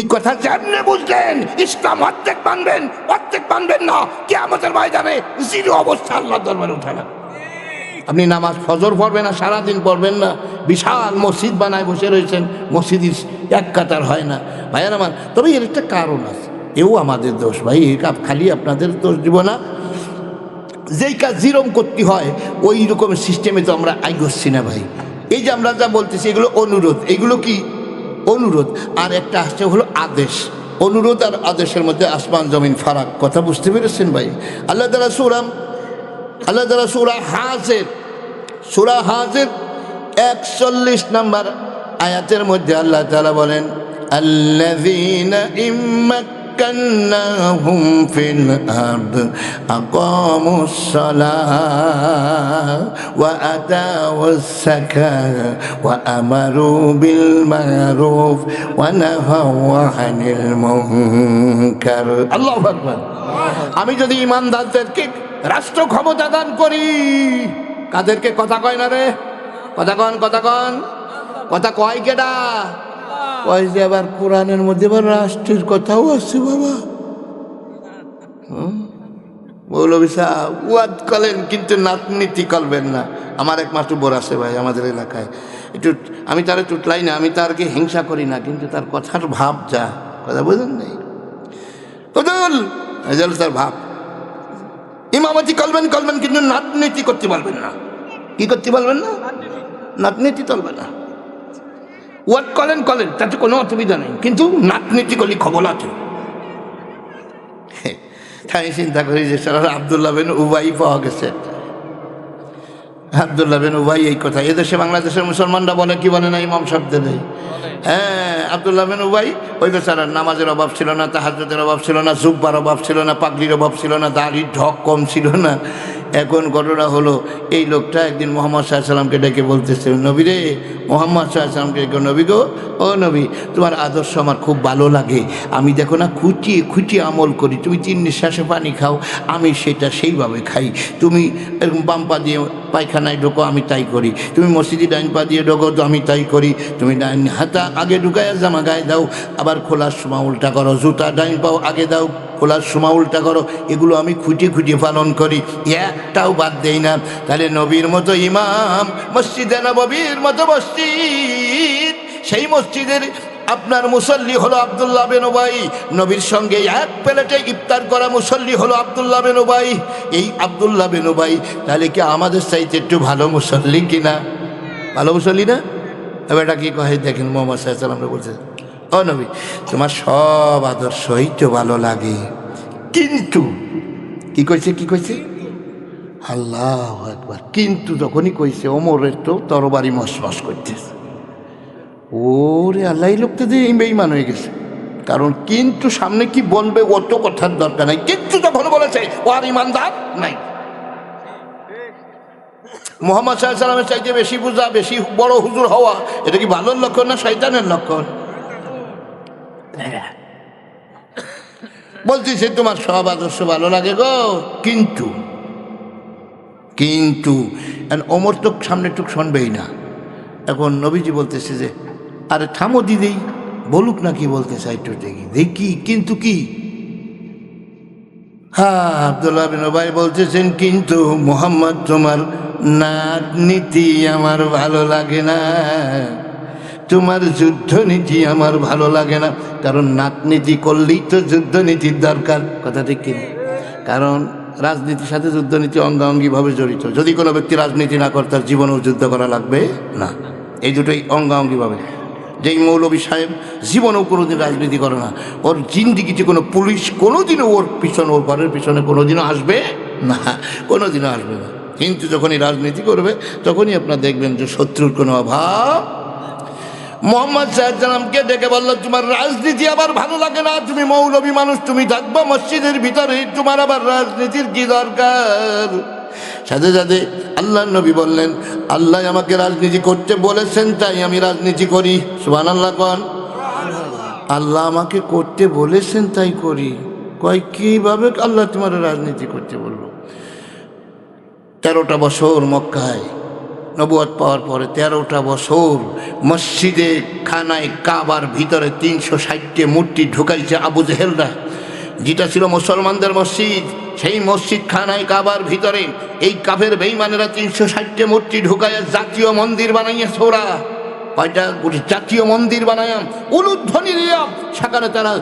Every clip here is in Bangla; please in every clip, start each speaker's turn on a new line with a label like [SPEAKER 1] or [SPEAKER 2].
[SPEAKER 1] এই কথা যেমনি বুঝলেন ইসলাম অর্ধেক মানবেন না, কিয়ামতের ময়দানে জিরো অবস্থা আল্লাহর দরবারে উঠাবেন। আপনি নামাজ ফজর পড়বেন না, সারাদিন পড়বেন না, বিশাল মসজিদ বানায় বসে রয়েছেন, মসজিদ এক কাতার হয় না ভাইয়ার আমার। তবে এর একটা কারণ আছে, এও আমাদের দোষ ভাই, এই কাপ খালি আপনাদের দোষ দিব না। যেই কাজ যেরকম করতে হয় ওই রকম সিস্টেমে তো আমরা আইগোচ্ছি না ভাই। এই যে আমরা যা বলতেছি এগুলো অনুরোধ, এগুলো কি অনুরোধ, আর একটা আসছে হলো আদেশ। অনুরোধ আর আদেশের মধ্যে আসমান জমিন ফারাক, কথা বুঝতে পেরেছেন ভাই? আল্লাহ তাআলা সূরা হাজের 41 নম্বর আয়াতের মধ্যে আল্লাহ তাআলা বলেন, আল্লাযীনা ইম্মাক্কান্নাহুম ফিল আরদ আকামুস সালাহ ওয়া আতাউস যাকাহ ওয়া আমারু বিল মারুফ ওয়া নাহাউ আনিল মুনকার। আল্লাহু আকবার। আমি যদি ঈমানদারদেরকে রাষ্ট্র ক্ষমতা দান করি, কাদেরকে? কথা কয় না রে, কথা কয় কেডা? কয় যে আবার কোরআনের মধ্যে আবার রাষ্ট্রের কথাও আছে বাবা। মৌলভী সাহেব ওয়াদ করেন কিন্তু নাতনীতি করবেন না। আমার এক মাস্টার আছে ভাই আমাদের এলাকায়, একটু আমি তারে টুটলাই না, আমি তারকে হিংসা করি না, কিন্তু তার কথার ভাব যা, কথা বুঝলেন নাই তার ভাব। ইমামতি করবেন কিন্তু নাতনীতি করতে পারবেন না। কি করতে পারবেন না? নাতনীতি চলবে না। ওয়াট করেন তাতে কোনো অসুবিধা নেই, কিন্তু নাতনীতি করলে খবর আছে। তাই চিন্তা করি যে সারা আব্দুল্লাহ বিন উবাই পাওয়া গেছে। আব্দুল্লাহ বিন উবাই এই কথা এদেশে বাংলাদেশের মুসলমানরা বলে কি বলে না, ইমাম শব্দে নেই। হ্যাঁ, আব্দুল্লাহ বিন উবাই ওই বেচারার নামাজের অভাব ছিল না, তাহাজ্জুদের অভাব ছিল না, জুব্বার অভাব ছিল না, পাগড়ির অভাব ছিল না, দাড়ির ঢক কম ছিল না। এখন ঘটনা হলো, এই লোকটা একদিন মোহাম্মদ সাল্লাল্লাহু আলাইহি সাল্লামকে ডেকে বলতেছে, নবী রে, মোহাম্মদ সাল্লাল্লাহু আলাইহি সাল্লামকে ডেকে, নবী গো, ও নবী, তোমার আদর্শ আমার খুব ভালো লাগে। আমি দেখো না খুঁটিয়ে আমল করি, তুমি 3 নিঃশ্বাসে পানি খাও, আমি সেটা সেইভাবে খাই। তুমি এরকম বাম পা দিয়ে পায়খানায় ঢোকো, আমি তাই করি। তুমি মসজিদে ডাইন পা দিয়ে ঢোকো, তো আমি তাই করি। তুমি ডাইন হাতা আগে ঢুকায় জামা গায়ে দাও, আবার খোলার সময় উল্টা করো, জুতা ডাইন পাও আগে দাও, খোলার সময় উল্টা করো। এগুলো আমি খুঁটিয়ে পালন করি, একটাও বাদ দেই না। তাহলে নবীর মতো ইমাম, মসজিদে নববীর মতো মসজিদ, সেই মসজিদের আপনার মুসল্লি হলো আব্দুল্লাহ বিন উবাই। নবীর সঙ্গে এক প্লেটে ইফতার করা মুসল্লি হলো আব্দুল্লাহ বিন উবাই। এই আব্দুল্লাহ বিন উবাই তাহলে কি আমাদের চাইতে একটু ভালো মুসল্লি কিনা? ভালো মুসল্লি না? এবার এটা কি কহে দেখেন, মোহাম্মদ সাল্লাল্লাহু আলাইহি সাল্লাম বলছে, ও নবী, তোমার সব আদর্শই তো ভালো লাগে, কিন্তু কি কইছে আল্লাহু আকবার। কিন্তু যখনই কইছে ওমরের তো তরবারি মসমস করতেছে। ওরে আল্লাহ, এই লোকটা দিয়ে বেঈমান হয়ে গেছে। কারণ কিন্তু সামনে কি বলবে অত কথার দরকার নাই, কিন্তু যখন বলেছে ও আর ইমানদার নাই। মুহাম্মদ সাল্লাল্লাহু আলাইহি সাল্লামের চাইতে বেশি বুঝা, বেশি বড় হুজুর হওয়া, এটা কি ভালোর লক্ষণ না শয়তানের লক্ষণ? বলতেছে তোমার সব আদর্শ ভালো লাগে গো, কিন্তু ওমর তো সামনে টুক শুনবেই না। এখন নবীজি বলতেছে যে আরে থামো দিদি, বলুক না কি বলতে চাই, একটু দেখি কিন্তু কি। হ্যাঁ, আব্দুল্লাহ বিন উবাই বলতেছেন, কিন্তু মুহাম্মদ তোমার নাতনীতি আমার ভালো লাগে না, তোমার যুদ্ধনীতি আমার ভালো লাগে না। কারণ নাতনীতি করলেই তো যুদ্ধনীতির দরকার, কথা ঠিক কিনা? কারণ রাজনীতির সাথে যুদ্ধনীতি অঙ্গাঙ্গিভাবে জড়িত। যদি কোনো ব্যক্তি রাজনীতি না করে, তার জীবনেও যুদ্ধ করা লাগবে না। এই দুটোই অঙ্গাঙ্গিভাবে। যেই মৌলভী সাহেব জীবনেও কোনোদিন রাজনীতি করে না, ওর জিন্দিগিতে কোনো পুলিশ কোনোদিনও ওর পিছনে, ওর ঘরের পিছনে কোনোদিনও আসবে না, কোনোদিনও আসবে না। কিন্তু যখনই রাজনীতি করবে, তখনই আপনার দেখবেন যে শত্রুর কোনো অভাব। মোহাম্মদ সাল্লামকে ডেকে বলল, তোমার রাজনীতি আবার ভালো লাগে না, তুমি মৌলভী মানুষ, তুমি থাকবা মসজিদের ভিতরে, তোমার আবার রাজনীতির কি দরকার? সাথে সাথে আল্লাহ নবী বললেন, আল্লাহ আমাকে রাজনীতি করতে বলেছেন, তাই আমি রাজনীতি করি। সুবহানাল্লাহ কোন? আল্লাহ আমাকে করতে বলেছেন তাই করি। কয় কিভাবে আল্লাহ তোমার রাজনীতি করতে বলবো? 13টা বছর মক্কায় নবুয়ত পাওয়ার পরে 13টা বছর মসজিদে খানায় কাবার ভিতরে 360টি মূর্তি ঢুকাইছে আবু জেহেলরা। যেটা ছিল মুসলমানদের মসজিদ, সেই মসজিদ খানায় কাবার ভিতরে এই কাফের বেঈমানেরা 360টি মূর্তি ঢুকাইয়া জাতীয় মন্দির বানাইয়াছে। ওরা কয়টা জাতীয় মন্দির বানায়াম, উলুধ্বনি দিলাম, সেখানে তারা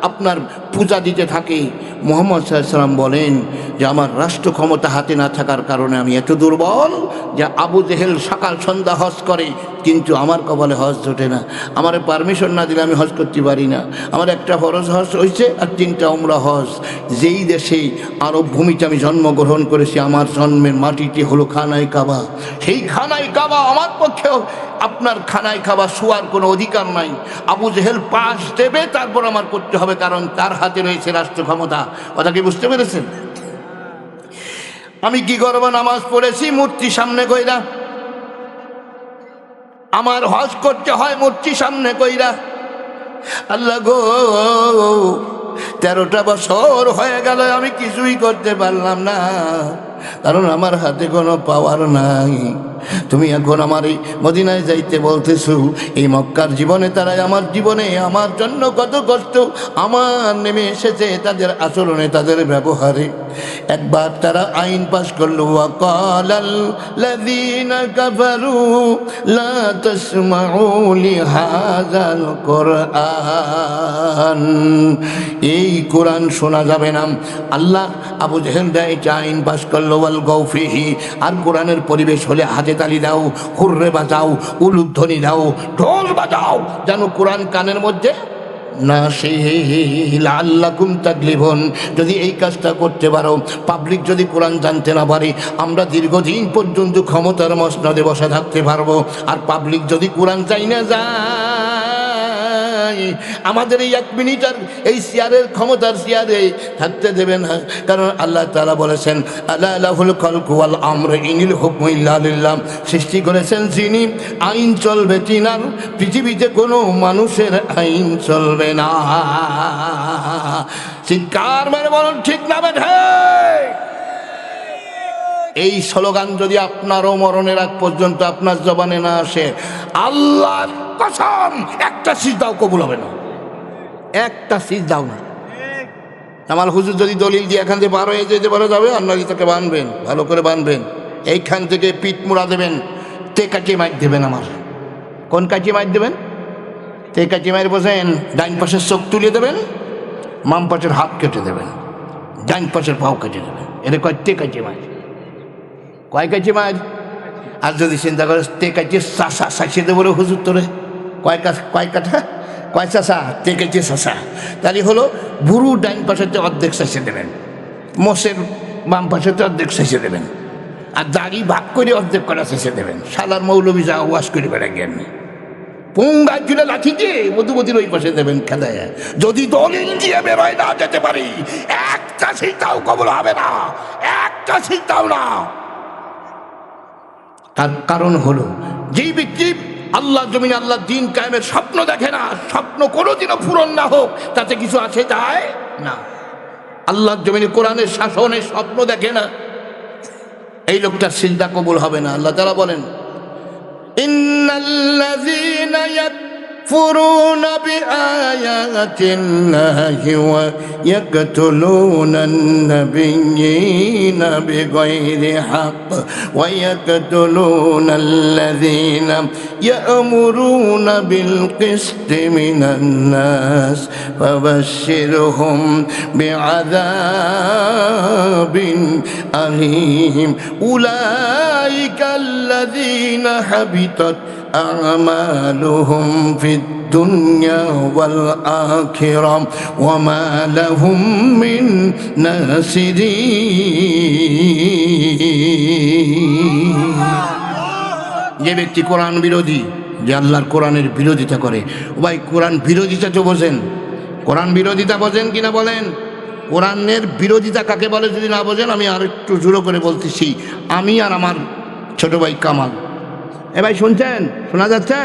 [SPEAKER 1] আপনার পূজা দিতে থাকে। মুহাম্মদ সাল্লাল্লাহু আলাইহি ওয়াসাল্লাম বলেন যে আমার রাষ্ট্র ক্ষমতা হাতে না থাকার কারণে আমি এত দুর্বল যে আবু জেহেল সকাল সন্ধ্যা হজ করে, কিন্তু আমার কপালে হজ জোটে না। আমার পারমিশন না দিলে আমি হজ করতে পারি না। আমার একটা ফরজ হজ হয়েছে আর 3টা উমরা হজ। যেই দেশে আরব ভূমিতে আমি জন্মগ্রহণ করেছি, আমার জন্মের মাটিটি হলো খানায় কাবা। সেই খানায় কাবা আমার পক্ষেও আপনার খানায় কাবা শোয়ার কোনো অধিকার নাই। আবু জেহেল পাশ দেবে, তারপর আমার করতে হবে, কারণ তার হাতে রয়েছে রাষ্ট্র ক্ষমতা। কথা কি বুঝতে পেরেছেন? আমি কি করবো? নামাজ পড়েছি মূর্তি সামনে কইরা, আমার হজ করতে হয় মূর্তি সামনে কইরা। আল্লাহ গো, 13টা বছর হয়ে গেল আমি কিছুই করতে পারলাম না, কারণ আমার হাতে কোনো পাওয়ার নাই। তুমি এখন আমার এই মদিনায় যাইতে বলতেছো। এই মক্কার জীবনে তারা আমার জীবনে আমার জন্য কত কষ্ট আমার নেমে এসেছে, তাদের আচরণে, তাদের ব্যবহারে। একবার তারা আইন পাশ করলো, ওয়াকালাল্লাযীনা কাফারু লা তাসমাউ লিহাযাল কুরআন, এই কোরআন শোনা যাবে না। আল্লাহ আবু জেহেল এটা আইন পাশ করলো, ওয়াল গৌফিহি, আর কোরআনের পরিবেশ হলে হাতে তালি দাও, হুররে বাজাও, উলুধ্বনি দাও, ঢোল বাজাও, যেন কোরআন কানের মধ্যে না সে লাআল্লাকুম তাগলিবুন। যদি এই কাজটা করতে পারো, পাবলিক যদি কোরআন জানতে না পারে, আমরা দীর্ঘদিন পর্যন্ত ক্ষমতার মসনদে বসে থাকতে পারবো। আর পাবলিক যদি কোরআন চাই না যায়, আমাদের এই 1 মিনিট আর এই চেয়ারের ক্ষমতার চেয়ারে থাকতে দেবে না। কারণ আল্লাহ তাআলা বলেছেন, আলা লাহুল খালকু ওয়াল আমরু ইনিল হুকমু ইল্লা লিল্লাহ, সৃষ্টি করেছেন যিনি, আইন চলবে তিনার, পৃথিবীতে কোনো মানুষের আইন চলবে না। চিৎকার মেরে বলুন ঠিক না বেঠে? এই স্লোগান যদি আপনারও মরণের আগ পর্যন্ত আপনার জবানে না আসে, আল্লাহর কসম একটা সিজদাও কবুল হবে না, একটা সিজদাও না। আমার হুজুর যদি দলিল দিয়ে এখান থেকে 12 যেতে পারা যাবে, আপনারা তাকে বানবেন, ভালো করে বানবেন, এইখান থেকে পিঠ মুড়া দেবেন, তে কাটিয়ে মাইর দেবেন। আমার কোন কাটিয়ে মাইর দেবেন? তে কাটিয়ে মাইর বোঝেন? ডাইন পাশের চোখ তুলে দেবেন, বাম পাশের হাত কেটে দেবেন, ডাইন পাশের পাও কেটে দেবেন। এটা কয় তে কাটিয়ে মাইর। কয় কাটিয়ে মাইর? আর যদি চিন্তা করে তে কাটিয়ে চাষা চাষিয়ে দেবো রে হুজুর তোরে, কয় কাঠা, কয় চাষা, তে কাটিয়ে চাষা, তাহলে হলো বুড়ু ডাইন পাশেতে অর্ধেক চাষিয়ে দেবেন, মোষের বাম পাশেতে অর্ধেক চাষিয়ে দেবেন, আর দাড়ি ভাগ করে অর্ধেক করা চাষিয়ে দেবেন। শালার মৌলবী যা ওয়াশ করে বেড়া জ্ঞান পুঙ্গা জুড়ে লাঠি দিয়ে মধুমতির ওই পাশে দেবেন খেলায়। যদি দলিল দিয়ে বেরোয় না যেতে পারি, একটা সিজদাও কবুল হবে না, একটা সিজদাও না। তার কারণ হলো, যেই ব্যক্তি আল্লাহ জমিনে আল্লাহ দিন কায়েমের স্বপ্ন দেখে না, স্বপ্ন কোনোদিনও পূরণ না হোক তাতে কিছু আসে যায় না। আল্লাহ জমিনে কোরআনের শাসনের স্বপ্ন দেখে না, এই লোকটার সিজদা কবুল হবে না। আল্লাহ তাআলা বলেন, ইন্নাল্লাযীনা ইয়াকফুরুনা বিআয়াতিল্লাহি ওয়া ইয়াকতুলুনান নাবিয়্যিনা বিগাইরি হক ওয়া ইয়াকতুলুনাল্লাযীনা ইয়া'মুরুনা বিল কিসতি মিনান নাস ফাবাশশিরহুম বিআযাবিন আলীম উলাইকাল্লাযীনা হাবিতাত أعمالهم في الدنيا والآخرة وما لهم من ناصرين। যে ব্যক্তি কোরআন বিরোধী, যে আল্লাহর কোরআনের বিরোধিতা করে, ভাই কোরআন বিরোধিতা তো বোঝেন, কোরআন বিরোধিতা বোঝেন কিনা বলেন? কোরআনের বিরোধিতা কাকে বলে যদি না বোঝেন, আমি আর একটু জোরে করে বলতেছি। আমি আর আমার ছোট ভাই কামাল, এ ভাই শুনছেন? শোনা যাচ্ছে?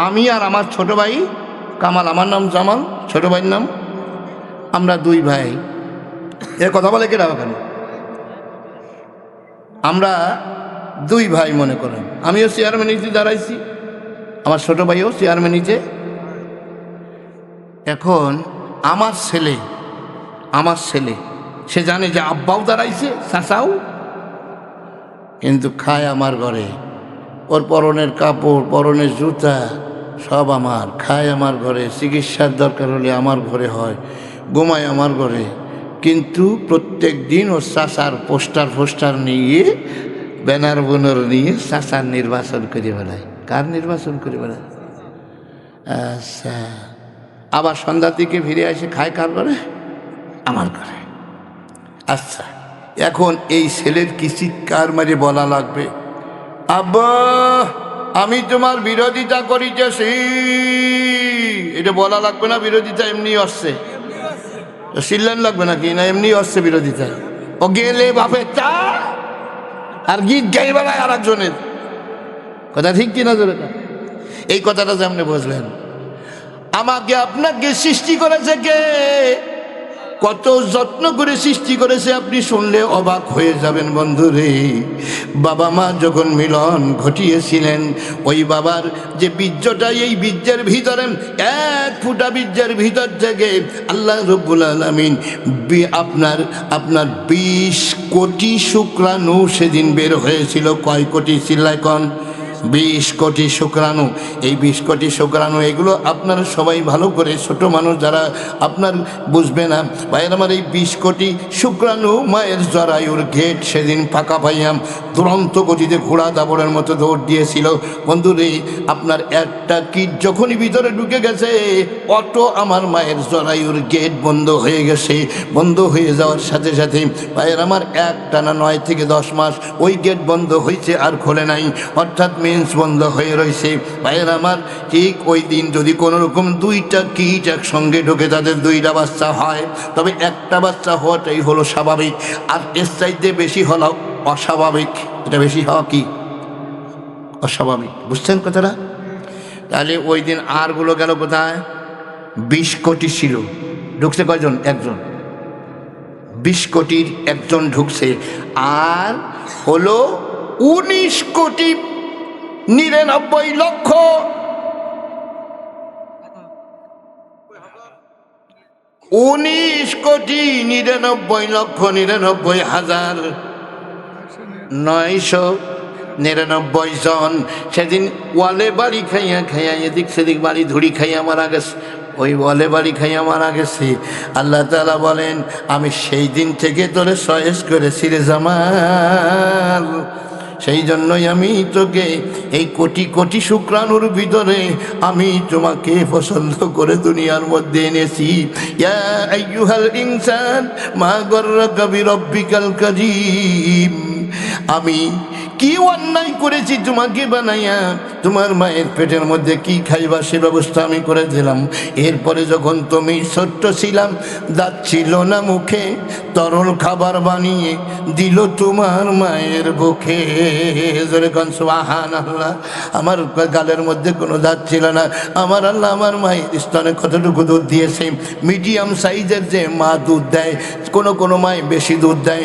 [SPEAKER 1] আমি আর আমার ছোট ভাই কামাল, আমার নাম জামাল, ছোট ভাইয়ের নাম, আমরা 2 ভাই। এর কথা বলে কেনা ওখানে? আমরা দুই ভাই মনে করেন, আমিও চেয়ারম্যানিতে দাঁড়াইছি, আমার ছোট ভাইও চেয়ারম্যানিতে। এখন আমার ছেলে সে জানে যে আব্বাও দাঁড়াইছে, চাচাও, কিন্তু খায় আমার ঘরে। ওর পরনের কাপড়, পরনের জুতা সব আমার, খায় আমার ঘরে, চিকিৎসার দরকার হলে আমার ঘরে হয়, ঘুমায় আমার ঘরে। কিন্তু প্রত্যেক দিন ওর চাচার পোস্টার নিয়ে, ব্যানার বোনার নিয়ে চাচার নির্বাচন করে বেড়ায়। কার নির্বাচন করে বেড়ায়? আচ্ছা, আবার সন্ধ্যার দিকে ফিরে আসে, খায় কার ঘরে? আমার ঘরে। আচ্ছা, এখন এই ছেলের কি চিৎকার মারে বলা লাগবে, আব্বা আমি তোমার বিরোধিতা করিতেছি, এটা বলা লাগবে না? বিরোধিতা এমনি আসছে, চিল্লান লাগবে নাকি? না এমনি আসছে বিরোধিতা। ও গেলে বাপে চা আর গীত গাই বেড়ায় আর একজনের কথা, ঠিক কিনা? ধরে এই কথাটা যেমনি বুঝলেন, আমাকে আপনাকে সৃষ্টি করেছে কে? কত যত্ন করে সৃষ্টি করেছে, আপনি শুনলে অবাক হয়ে যাবেন বন্ধুরে। বাবা মা যখন মিলন ঘটিয়েছিলেন, ওই বাবার যে বীর্যটা, এই বীর্যের ভিতরে, এক ফুটা বীর্যের ভিতর থেকে আল্লাহ রব্বুল আলামিন আপনার 20 কোটি শুক্রাণু সেদিন বের হয়েছিল। কয় কোটি? চিল্লায় কন। 20 কোটি শুক্রাণু। এই 20 কোটি শুক্রাণু, এগুলো আপনারা সবাই ভালো করে, ছোট মানুষ যারা আপনার বুঝবে না ভাইয়ের আমার, এই 20 কোটি শুক্রাণু মায়ের জরায়ুর গেট সেদিন ফাঁকা পাইয়াম, দুরন্ত গতিতে ঘোড়া দাবড়ের মতো দৌড় দিয়েছিল। বন্ধুরে, আপনার একটা কিট যখনই ভিতরে ঢুকে গেছে, অটো আমার মায়ের জরায়ুর গেট বন্ধ হয়ে গেছে। বন্ধ হয়ে যাওয়ার সাথে সাথে ভাইয়ের আমার একটানা 9 থেকে 10 মাস ওই গেট বন্ধ হয়েছে, আর খোলে নাই, অর্থাৎ মেন্স বন্ধ হয়ে রয়েছে। ভাইয়ের আমার, ঠিক ওই দিন যদি কোনো রকম 2টা কিট একসঙ্গে ঢুকে তাদের 2টা বাচ্চা হয়, তবে একটা বাচ্চা হওয়াটাই হলো স্বাভাবিক, আর এর চাইতে বেশি হলো অস্বাভাবিক। এটা বেশি হওয়া কি অস্বাভাবিক, বুঝছেন কথাটা? তাহলে ওই দিন আরগুলো গেল কোথায়? 20 কোটি ছিল, ঢুকছে কয়জন? একজন। 20 কোটির একজন ঢুকছে, আর হলো 19 কোটি 99 লক্ষ 19 কোটি 99 লক্ষ 99,999 জন সেদিন ওয়ালে বাড়ি খাইয়া এদিক সেদিক বাড়ি ধুড়ি খাইয়া মারা গেছে। ওই ওয়ালে বাড়ি খাইয়া মারা গেছে। আল্লাহ তাআলা বলেন, আমি সেই দিন থেকে তোরে চয়েস করেছি রে জামাল, সেই জন্যই আমি তোকে এই কোটি কোটি শুক্রাণুর ভিতরে আমি তোমাকে পছন্দ করে দুনিয়ার মধ্যে এনেছি। ইয়া আইয়ুহাল ইনসান মা গররাকা বিরব্বিকাল কারীম, আমি কি অন্যায় করেছি তোমাকে বানাইয়া? তোমার মায়ের পেটের মধ্যে কি খাইবা সে ব্যবস্থা আমি করে দিলাম। এরপরে যখন তুমি ছোট্ট ছিলাম, দাঁত ছিল না মুখে, তরল খাবার বানিয়ে দিল তোমার মায়ের বুকে। জোরে কোন সুবহানাল্লাহ। আমার গালের মধ্যে কোনো দাঁত ছিল না, আমার আল্লাহ আমার মায়ের স্তনে কতটুকু দুধ দিয়েছে। মিডিয়াম সাইজের যে মা দুধ দেয়, কোনো মায় বেশি দুধ দেয়,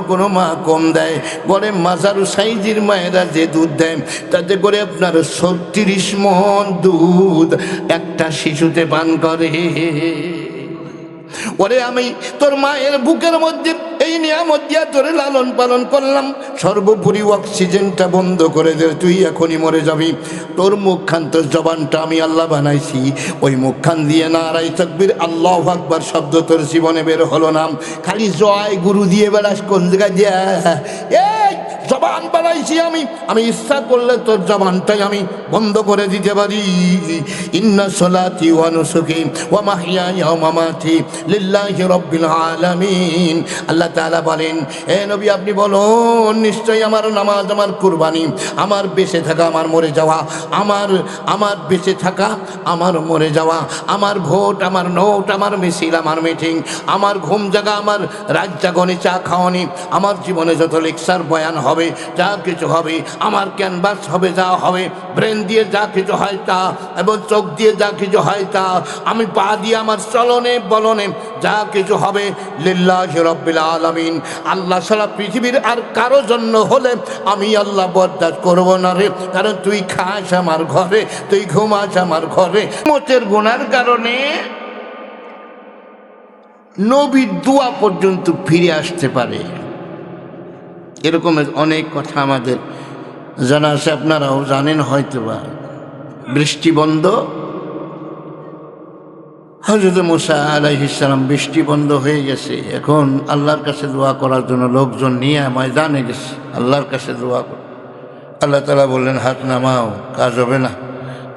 [SPEAKER 1] কোনো মা কম দেয়। বলে মাঝারু সাইজের মায়েরা যে দুধ দেয়, তাতে করে আপনার 36 মণ দুধ একটা শিশুতে পান করে। ওরে আমি তোর মায়ের বুকের মধ্যে এই নিয়ামত দিয়া তোরে লালন পালন করলাম, সর্বোপরি অক্সিজেনটা বন্ধ করে দে, তুই এখনই মরে যাবি। তোর মুখখান, তোর জবানটা আমি আল্লাহ বানাইছি, ওই মুখখান দিয়ে নারায়ে তাকবীর আল্লাহু আকবার শব্দ তোর জীবনে বের হলো না, খালি জয় গুরু দিয়ে বেড়াস কোন জায়গায় দিয়া। এই জবান বানাইছি আমি ইচ্ছা করলে তোর জবানটাই আমি বন্ধ করে দিতে পারি। ইন্না সলাতি ওয়া নুসুকি ওয়া মাহইয়ায়া ওয়া মামাতি লিল্লাহি রাব্বিল আলামিন। আল্লাহ তাআলা বলেন, হে নবী আপনি বলুন, নিশ্চয়ই আমার নামাজ, আমার কুরবানি, আমার বেঁচে থাকা, আমার মরে যাওয়া, আমার বেঁচে থাকা, আমার মরে যাওয়া, আমার ভোট, আমার নোট, আমার মিছিল, আমার মিটিং, আমার ঘুম জাগা, আমার রাত জাগনি, চা খাওয়ানি, আমার জীবনে যত লেকচার বয়ান হবে হবে, যা কিছু হবে, আমার ক্যানভাস হবে, যা হবে, ব্রেন দিয়ে যা কিছু হয় তা, এবং চোখ দিয়ে যা কিছু হয় তা, আমি পা দিয়ে আমার চলনে বলনে যা কিছু হবে লিল্লাহি রাব্বিল আলামিন, আল্লাহ সারা পৃথিবীর আর কারো জন্য হলে আমি আল্লাহ বরদাস্ত করবো না রে। কারণ তুই খাস আমার ঘরে, তুই ঘুমাস আমার ঘরে। মতের গুনার কারণে নবীর দোয়া পর্যন্ত ফিরে আসতে পারে। এরকম অনেক কথা আমাদের জানা আছে, আপনারাও জানেন হয়তো বা। বৃষ্টি বন্ধ, হযরত মুসা আলাইহিস সালাম বৃষ্টি বন্ধ হয়ে গেছে, এখন আল্লাহর কাছে দোয়া করার জন্য লোকজন নিয়ে ময়দানে গেছে আল্লাহর কাছে দোয়া করে। আল্লাহ তাআলা বললেন, হাত নামাও, কাজ হবে না।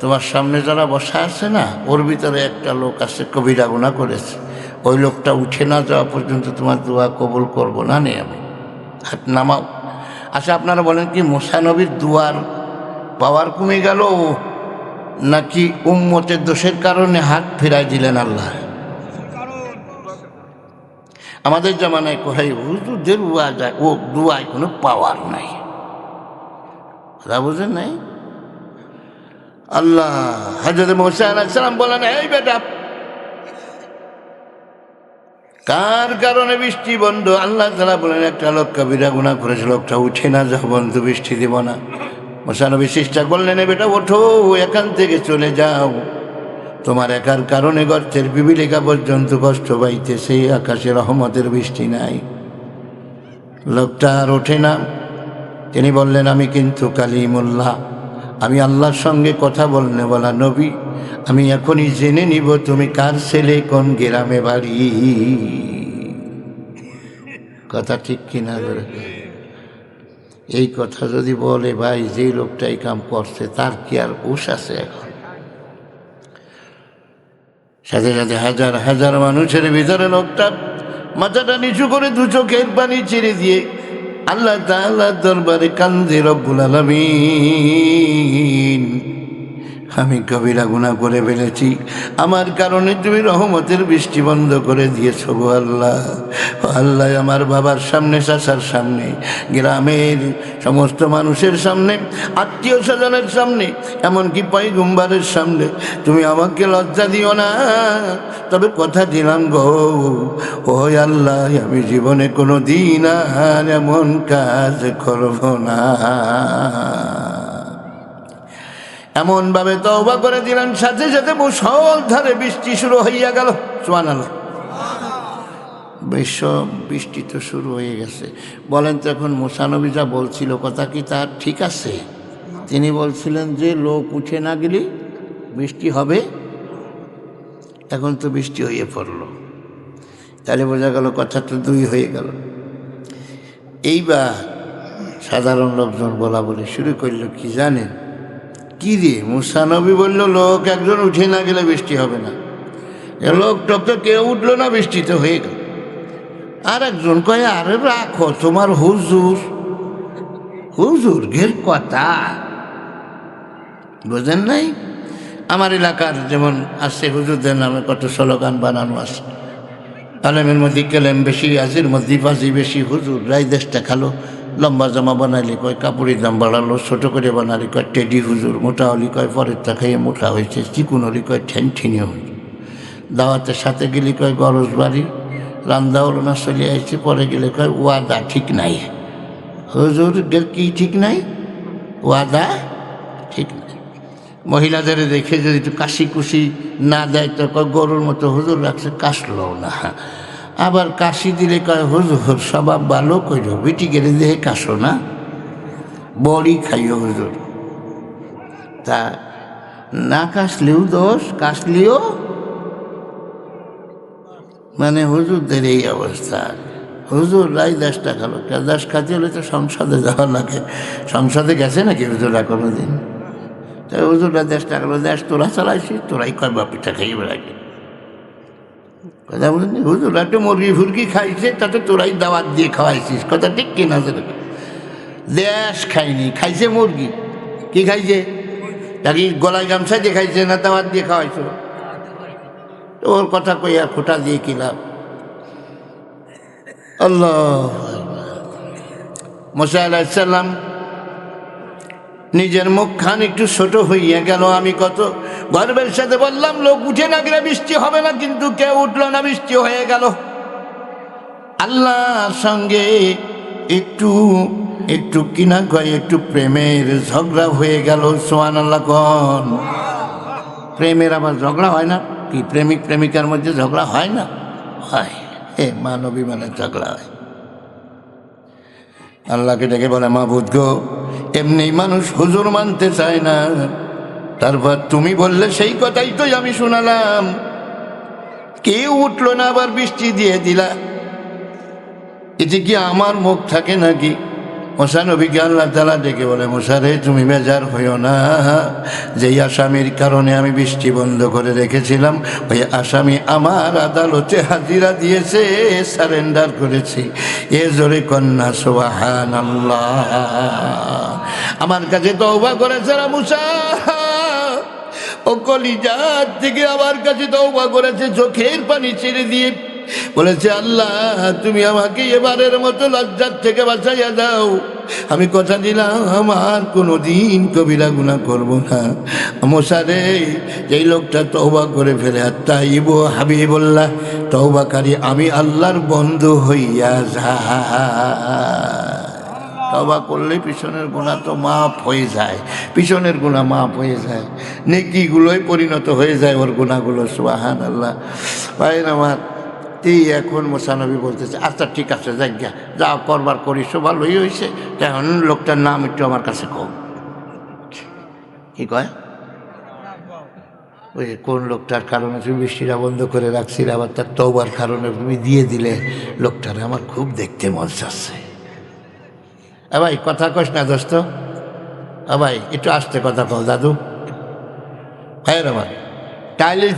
[SPEAKER 1] তোমার সামনে যারা বসা আছে না, ওর ভিতরে একটা লোক আছে কবিরা গুনাহ করেছে, ওই লোকটা উঠে না যাওয়া পর্যন্ত তোমার দোয়া কবুল করব না নে আমি। হাত নামাও। আচ্ছা, আপনারা বলেন কি মুসা নবীর দোয়ার পাওয়ার কমে গেল, নাকি উম্মতের দোষের কারণে হাত ফেরাই দিলেন আল্লাহ? আমাদের জামানায় কোথায় হুজুরদের ও দোয়ায় কোনো পাওয়ার নাই, কথা বুঝেন নাই? আল্লাহ হযরত মুসা আলাইহিস সালাম বলেন, এই বেটা, কার কারণে বৃষ্টি বন্ধ? আল্লাহ তাআলা বলেন, একটা লোক কবিরা গুনাহ করেছে, লোকটা উঠে না যাও বন্ধু, বৃষ্টি দেব না। মুসা নবী চেষ্টা করলেন, বেটা ওঠো, এখান থেকে চলে যাও, তোমার একার কারণে গর্তের পিপিলিকা পর্যন্ত কষ্ট পাইতেছে, আকাশে রহমতের বৃষ্টি নাই। লোকটা আর ওঠে না। তিনি বললেন, আমি কিন্তু কালিমুল্লাহ, আমি আল্লাহর সঙ্গে কথা বলা নবী, আমি এখনই জেনে নিব তুমি কার ছেলে, কোন গ্রামে বাড়ি। কথা ঠিক কিনা? এই কথা যদি বলে, ভাই যে লোকটা এই কাম করছে তার কি আর হুঁশ আছে? এখন সাথে সাথে হাজার হাজার মানুষের ভিতরে লোকটা মাথাটা নিচু করে দু চোখের পানি ছেড়ে দিয়ে আল্লাহ তাআলার দরবারে কান্দে, রব্বুল আলামিন, আমি কবিরা গুনাহ করে ফেলেছি, আমার কারণে তুমি রহমতের বৃষ্টি বন্ধ করে দিয়েছ গো আল্লাহ। আল্লাহ, আমার বাবার সামনে, চাচার সামনে, গ্রামের সমস্ত মানুষের সামনে, আত্মীয় স্বজনের সামনে, এমনকি পয়গম্বরের সামনে তুমি আমাকে লজ্জা দিও না। তবে কথা দিলাম গো, ও আল্লাহ, আমি জীবনে কোনো দিন আর এমন কাজ করব না। এমনভাবে তওবা করে দিলেন, সাথে সাথে মুষলধারে বৃষ্টি শুরু হইয়া গেল। সুবহানাল্লাহ। বৃষ্টি তো শুরু হয়ে গেছে। বলেন তো, এখন মুসা নবী যা বলছিল কথা কি তার ঠিক আছে? তিনি বলছিলেন যে লোক উঠে না গেলে বৃষ্টি হবে, এখন তো বৃষ্টি হয়ে পড়ল, তাহলে বোঝা গেল কথা তো দুই হয়ে গেল। এইবার সাধারণ লোকজন বলা বলে শুরু করল, কি জানেন কি রে, মুসা নবী বলল লোক একজন উঠে না গেলে বৃষ্টি হবে না, লোক টোক তো কেউ উঠলো না, বৃষ্টি তো হয়ে গেল। আর একজন কয়, আরে রাখো তোমার হুজুরের কথা, বোঝেন নাই? আমার এলাকার যেমন আছে, হুজুরদের নামে কত স্লোগান বানানো আছে, আলেমের মধ্যে কেলেম বেশি, আজির মধ্যে বাজি বেশি, হুজুর রাই দেশটা খালো, লম্বা জামা বানাইলে কয় কাপড়ের দাম বাড়ালো, ছোটো করে বানালে কয় টেডি হুজুর, মোটা হলি কয় পরের তা খাইয়ে মোটা হয়েছে, চিকুন হলি কয় ঠ্যানঠিনি হয়েছে, দাওয়াতের সাথে গেলে কয় গরজ বাড়ি, রান্দা হলো না চলে আসছে, পরে গেলে কয় ওয়াদা ঠিক নাই। হুজুর কি ঠিক নাই? ওয়াদা ঠিক নাই। মহিলাদের দেখে যদি একটু কাশি কুশি না দেয় তো কয় গরুর মতো হুজুর রাখছে, কাশলো না। আবার কাশি দিলে কয় হুজুর স্বভাব ভালো কইল, বিটি গেলে দেহে কাশো না, বড়ি খাইও হুজুর। তা না কাশলেও দোষ, কাশলেও মানে হুজুরদের এই অবস্থা। হুজুর রাই দেশটা খালো, দেশ খাতে হলে তো সংসদে যাওয়া লাগে, সংসদে গেছে নাকি হুজুরা কোনোদিন? তাই হুজুররা দেশটা গেলো, দেশ তোরা চালাইছিস, তোরাই কয় বাপিটা খাইয়ে বেড়াকে, কথা বলেন? হুজুররা একটু মুরগি ফুরগি খাইছে, তাতে তোরাই দাওয়াত দিয়ে খাওয়াইছিস, কথা ঠিক কিনা? দেশ খাইনি, খাইছে মুরগি। কি খাইছে? তাকে গলায় গামছা দিয়ে খাইছে না দাওয়াত দিয়ে খাওয়াইছো? ওর কথা কই আর খোটা দিয়ে কি লাভ? আল্লাহ মুসা আলাইহিস সালাম নিজের মুখখান একটু ছোট হইয়া গেল। আমি কত গর্বের সাথে বললাম, লোক উঠে না গেলে বৃষ্টি হবে না, কিন্তু কেউ উঠলো না, বৃষ্টি হয়ে গেল। আল্লাহর সঙ্গে একটু একটু কিনা কয় একটু প্রেমের ঝগড়া হয়ে গেল। সুবহানাল্লাহ কোন। প্রেমের আবার ঝগড়া হয় না কি? প্রেমিক প্রেমিকার মধ্যে ঝগড়া হয় না? হয়। মানবী মানে ঝগড়া হয়। আল্লাহকে ডেকে বলে, মাবুদ গো, এমনি মানুষ হুজুর মানতে চায় না, তারপর তুমি বললে সেই কথাই তো আমি শোনালাম, কেউ উঠলো না, আবার বৃষ্টি দিয়ে দিলা, এতে কি আমার মুখ থাকে নাকি? মুসা নবীকে আল্লাহ তাআলা ডেকে বলে, মুসা রে, তুমি বেজার হইও না, যেই আসামির কারণে আমি বৃষ্টি বন্ধ করে রেখেছিলাম, ওই আসামি আমার আদালতে হাজিরা দিয়েছে, সারেন্ডার করেছি। এ জোরে কন্যা সুবহানাল্লাহ। আমার কাছে তওবা করেছে না মুসা, ও কলিজার থেকে আমার কাছে তওবা করেছে, চোখের পানি ছেড়ে দিয়ে বলেছে, আল্লাহ তুমি আমাকে এবারের মতো লজ্জার থেকে বাঁচাইয়া দাও, আমি কথা দিলাম আর কোনোদিন কবিরা গুনাহ করব না। মুসা রে, এই লোকটা তওবা করে ফেলে, আর তাইব হাবিবুল্লাহ, তওবাকারী আমি আল্লাহর বন্ধু হইয়া যায়। তওবা করলে পিছনের গুনাহ তো মাফ হয়ে যায়, পিছনের গুনাহ মাফ হয়ে যায়, নেকিগুলোই পরিণত হয়ে যায় ওর গুনাহগুলো। সুবহানাল্লাহ। ভাই আমার এখন মুসা নবী বলতেছে, আচ্ছা ঠিক আছে, যাজ্ঞা যা করবার করিস, ভালোই হয়েছে, এখন লোকটার নাম একটু আমার কাছে কও। কি কয়? ওই কোন লোকটার কারণে তুমি বৃষ্টিটা বন্ধ করে রাখছিলে, আবার তার তওবার কারণে তুমি দিয়ে দিলে, লোকটারে আমার খুব দেখতে মন চাচ্ছে। ভাই কথা কস না দোস্ত, ভাই একটু আস্তে কথা কও দাদু। ভাইয়ের আমার তাইলে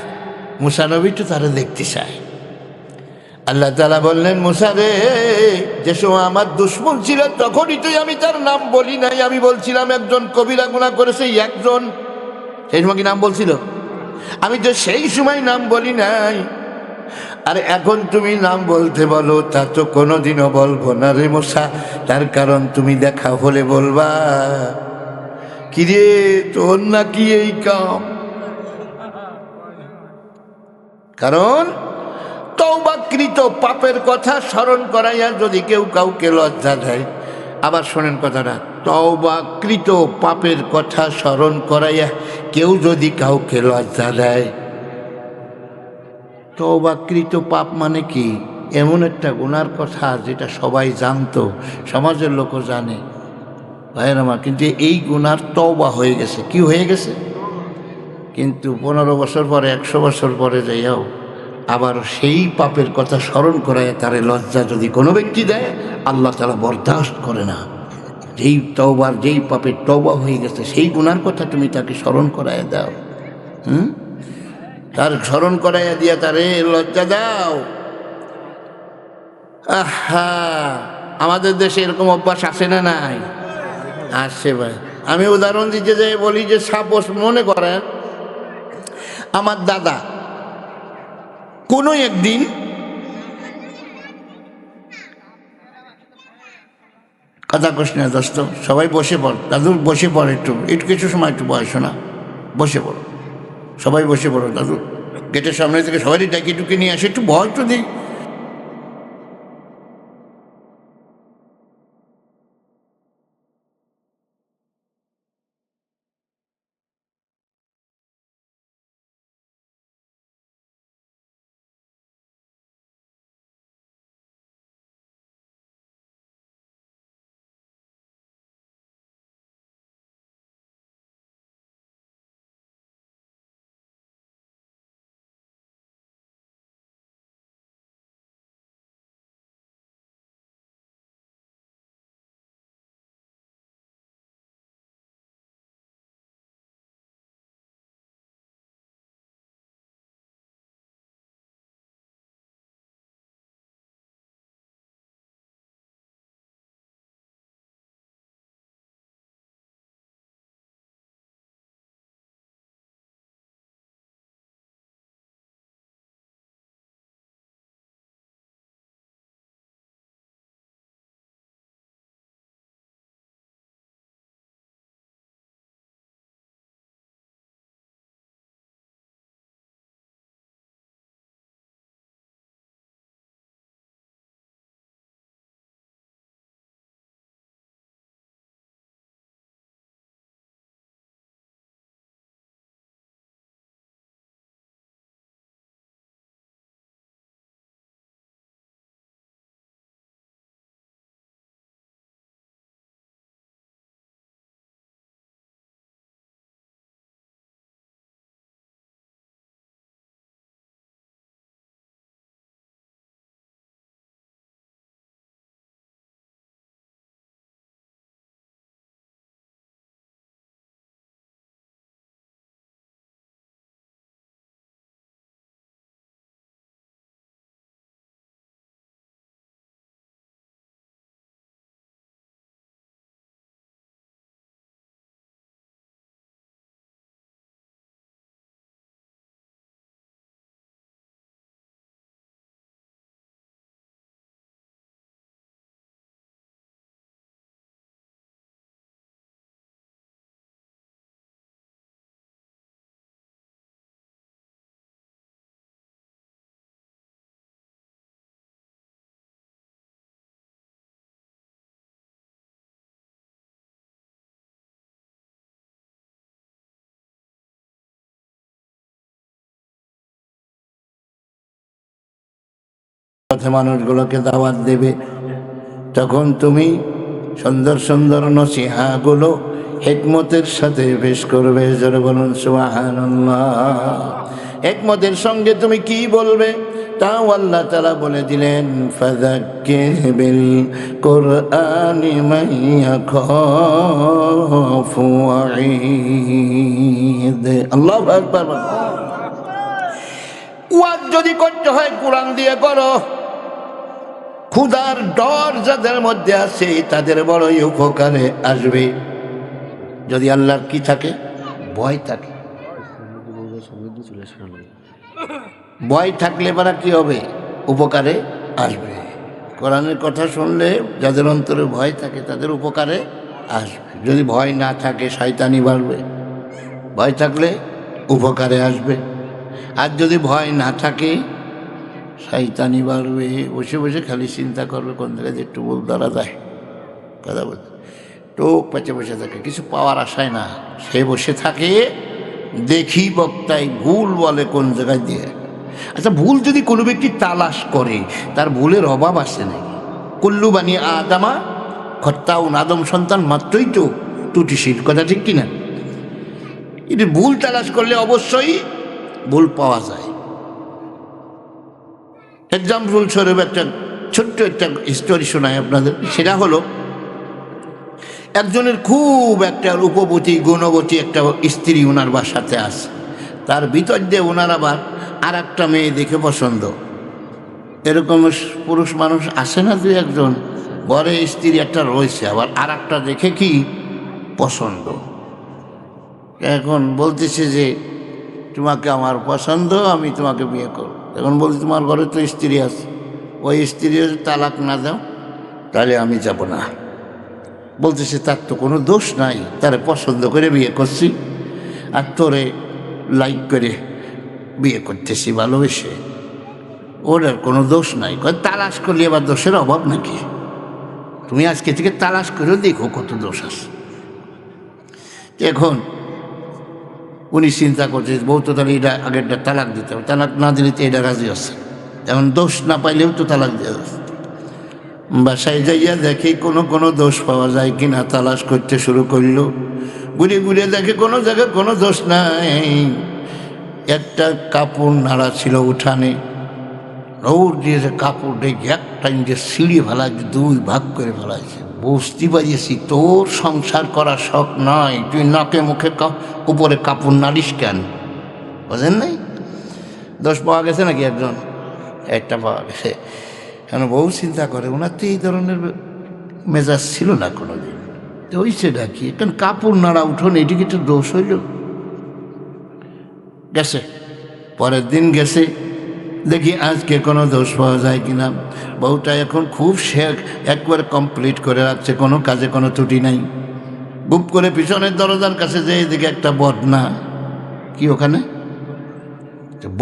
[SPEAKER 1] মুসা নবী তো তারা দেখতে চায়। আল্লাহ তাআলা বললেন, মুসা রে, যে সময় আমার দুশ্মন ছিল তখনই তুই আমি তার নাম বলি নাই, আমি বলছিলাম একজন কবিরা গুনাহ করেছে, একজন, সেই সময় কি নাম বলছিল? আমি তো সেই সময় নাম বলি নাই। আর এখন তুমি নাম বলতে বলো, তা তো কোনোদিনও বলবো না রে মুসা, তার কারণ তুমি দেখা হলে বলবা, কিরে তোর নাকি এই কাম? কারণ তওবাকৃত পাপের কথা স্মরণ করাইয়া যদি কেউ কাউকে লজ্জা দেয়, আবার শোনেন কথাটা, তওবাকৃত পাপের কথা স্মরণ করাইয়া কেউ যদি কাউকে লজ্জা দেয়, তওবাকৃত পাপ মানে কি? এমন একটা গুনার কথা যেটা সবাই জানতো, সমাজের লোকও জানে, ভাইয়ের আমার, কিন্তু এই গুনার তওবা হয়ে গেছে। কি হয়ে গেছে? কিন্তু 15 বছর পরে, 100 বছর পরে যাইয়াও আবার সেই পাপের কথা স্মরণ করায় তারে লজ্জা যদি কোনো ব্যক্তি দেয়, আল্লাহ তাআলা বরদাস্ত করে না। যেই তওবার, যেই পাপের তওবা হয়ে গেছে, সেই গুনার কথা তুমি তাকে স্মরণ করায় দাও, তার স্মরণ করাইয়া দিয়া তারে লজ্জা দাও। আহা, আমাদের দেশে এরকম অভ্যাস আছে না নাই? আসছে ভাই। আমি উদাহরণ দিতে যাই বলি যে, সাপোজ মনে করেন আমার দাদা কোনো একদিন কথা কস না দোস্ত, সবাই বসে পড় দাদু, বসে পড়, একটু একটু কিছু সময় একটু বয়স না, বসে পড়ো, সবাই বসে পড়ো দাদু, গেটের সামনে থেকে সবাই ডাকি টুকি নিয়ে আসে, একটু বয়স তো দিই। পথে মানুষগুলোকে দাওয়াত দেবে, তখন তুমি সুন্দর সুন্দর নসিহাগুলো হিকমতের সাথে পেশ করবে। জোরে বলুন সুবহানাল্লাহ। হিকমতের সঙ্গে তুমি কি বলবে তাও আল্লাহ তাআলা বলে দিলেন, ফাযাক্কির বিল কুরআনি মান ইয়াখাফু ওয়াঈদ। আল্লাহু আকবার। ওয়াজ যদি করতে হয় কোরআন দিয়ে করো। ক্ষুধার ডর যাদের মধ্যে আছে তাদের বড়ই উপকারে আসবে। যদি আল্লাহর কি থাকে, ভয় থাকে, ভয় থাকলে বারা কি হবে, উপকারে আসবে। কোরআনের কথা শুনলে যাদের অন্তরে ভয় থাকে তাদের উপকারে আসবে। যদি ভয় না থাকে শয়তানি বাড়বে, ভয় থাকলে উপকারে আসবে। আর যদি ভয় না থাকে শয়তানি বাড়বে। বসে বসে খালি চিন্তা করবে কোন জায়গায় যে টুল ধরা যায়, কথা বলতে টোক পেঁচে বসে থাকে, কিছু পাওয়ার আশায় না। সে বসে থাকে দেখি বক্তায় ভুল বলে কোন জায়গায় দিয়ে। আচ্ছা, ভুল যদি কোনো ব্যক্তি তালাশ করে তার ভুলের অভাব আসে নাকি? কুল্লু বানি আদামা খত্তাউন, আদম সন্তান মাত্রই তো ত্রুটিশীল, কথা ঠিক কিনা? কিন্তু ভুল তালাশ করলে অবশ্যই ভুল পাওয়া যায়। এক্সাম্পল স্বরূপ একটা ছোট্ট একটা স্টোরি শোনায় আপনাদের। সেটা হলো, একজনের খুব একটা রূপবতী গুণবতী একটা স্ত্রী ওনার বাসাতে আছে। তার ভিতর দিয়ে ওনার আবার আর একটা মেয়ে দেখে পছন্দ। এরকম পুরুষ মানুষ আসে না দুই একজন, বরে স্ত্রী একটা রয়েছে, আবার আর একটা দেখে কি পছন্দ। এখন বলতেছে যে তোমাকে আমার পছন্দ, আমি তোমাকে বিয়ে করব। এখন বলছি তোমার ঘরে তো স্ত্রী আছে, ওই স্ত্রী তালাক না দাও তাহলে আমি যাব না। বলতেছে তার তো কোনো দোষ নাই, তারে পছন্দ করে বিয়ে করছি আর তোরে লাইক করে বিয়ে করতেছি ভালোবেসে, ওর আর কোনো দোষ নাই। তালাশ করলে আবার দোষের অভাব নাকি? তুমি আজকে থেকে তালাশ করেও দেখো কত দোষ আছে। এখন উনি চিন্তা করছে বউ তো তাহলে এটা আগেরটা তালাক দিতে হবে, তালাক না দিলে তো এটা রাজি আছে। এখন দোষ না পাইলেও তো তালাক দেওয়া যাচ্ছে। বাসায় যাইয়া দেখে কোনো দোষ পাওয়া যায় কিনা তালাশ করতে শুরু করল। ঘুরে ঘুরে দেখে কোনো জায়গায় কোনো দোষ নাই। একটা কাপড় নাড়া ছিল উঠানে, রৌদ দিয়েছে কাপড় ডেকে একটা যে সিঁড়ি ফেলাইছে, দুই ভাগ করে ফেলাইছে। বুঝতে পারিয়েছি তোর সংসার করার শখ নয়, তুই নাকে মুখে উপরে কাপড় নাড়িস কেন? বোঝেন নাই? দোষ পাওয়া গেছে নাকি? একজন একটা পাওয়া গেছে। কেন বউ চিন্তা করে ওনার তো এই ধরনের মেজাজ ছিল না কোনো দিন, তো হইছে ডাকি কারণ কাপড় নাড়া উঠোন এটিকে তো দোষ হইল। গেছে, পরের দিন গেছে, দেখি আজকে কোনো দোষ পাওয়া যায় কিনা। বউটা এখন খুব শেখ একবারে কমপ্লিট করে রাখছে, কোনো কাজে কোনো ত্রুটি নাই। বুক করে পিছনের দরজার কাছে যে এদিকে একটা বদনা, কি ওখানে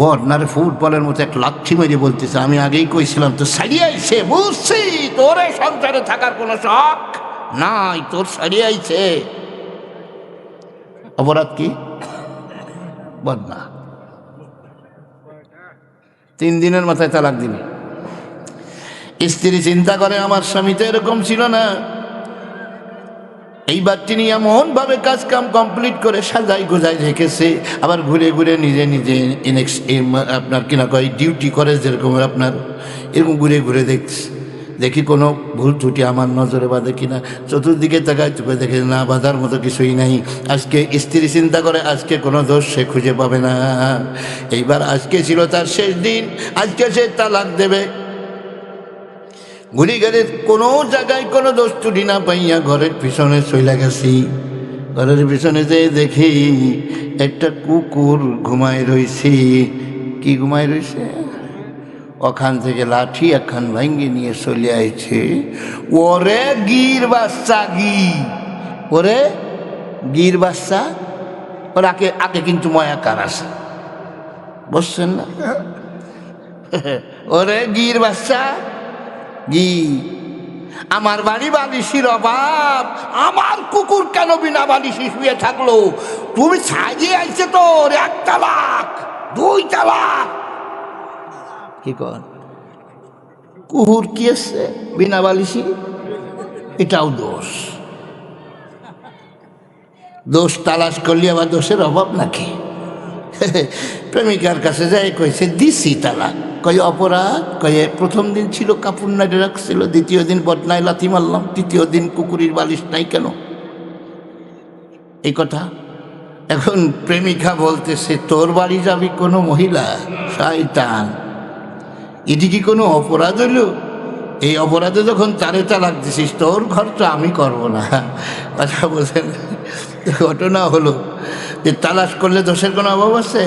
[SPEAKER 1] বদনারে ফুটবলের মতো এক লাথি মেরে বলতেছে, আমি আগেই কইছিলাম তো সারিয়াইছে, বুঝছি তোর এই সংসারে থাকার কোনো শখ নাই, তোর সারিয়াইছে। অপরাধ কি? বদনা। 3 দিনের মাথায় তালাক দিল। স্ত্রী চিন্তা করে আমার স্বামী তো এরকম ছিল না, এইবার তিনি এমন ভাবে কাজ কাম কমপ্লিট করে সাজাই গোজাই রেখেছে। আবার ঘুরে ঘুরে নিজে নিজে আপনার কিনা কয় ডিউটি করে, যেরকম আপনার এরকম ঘুরে ঘুরে দেখি কোনো ভুল ত্রুটি আমার নজরে বাঁধে কিনা। চতুর্দিকে তাকায় চুপে দেখে না, বাঁধার মতো কিছুই নাই। আজকে স্ত্রী চিন্তা করে আজকে কোনো দোষ সে খুঁজে পাবে না। এইবার আজকে ছিল তার শেষ দিন, আজকে সে তালাক দেবে। ঘুরি গেলে কোনো জায়গায় কোনো দোষ ত্রুটি না পাইয়া ঘরের পিছনে চলে গেছি। ঘরের পিছনে যেয়ে দেখি একটা কুকুর ঘুমায় রয়েছে। কি ঘুমায় রয়েছে? ওখান থেকে লাঠি একখান ভাঙ্গি নিয়ে চলে আইছে। ওরে গির বাচ্চা, ওরে গির বাচ্চা, ওর আগে কিন্তু ময়াকার আছে, বুঝছেন না? ওরে গির বাচ্চা, আমার বাড়ি বালিশির অভাব, আমার কুকুর কেন বিনা বালিশি শুয়ে থাকলো? তুমি সাজিয়ে আইছে তোর 1 তালাক 2 তালাক। কি কর কুহুর কি আছে বিনা বালিশি, এটাও দোষ। দোষ তালাশ করলে আবার দোষের অভাব নাকি? প্রেমিকার কাছে যাই কইছে দিছি তালাক, কয়ে অপরাধ, কয়ে প্রথম দিন ছিল কাপড় নাইড়ে রাখছিল, দ্বিতীয় দিন বদনায় লাথি মারলাম, তৃতীয় দিন কুকুরের বালিশ নাই কেন, এই কথা। এখন প্রেমিকা বলতেছে তোর বাড়ি যাবি কোনো মহিলা, শয়তান, এটি কি কোনো অপরাধ হলো? এই অপরাধে যখন তারে তালাক দিছিস তোর ঘরটা আমি করব না। কথা বলছেন। ঘটনা হলো যে তালাশ করলে দোষের কোনো অভাব আছে?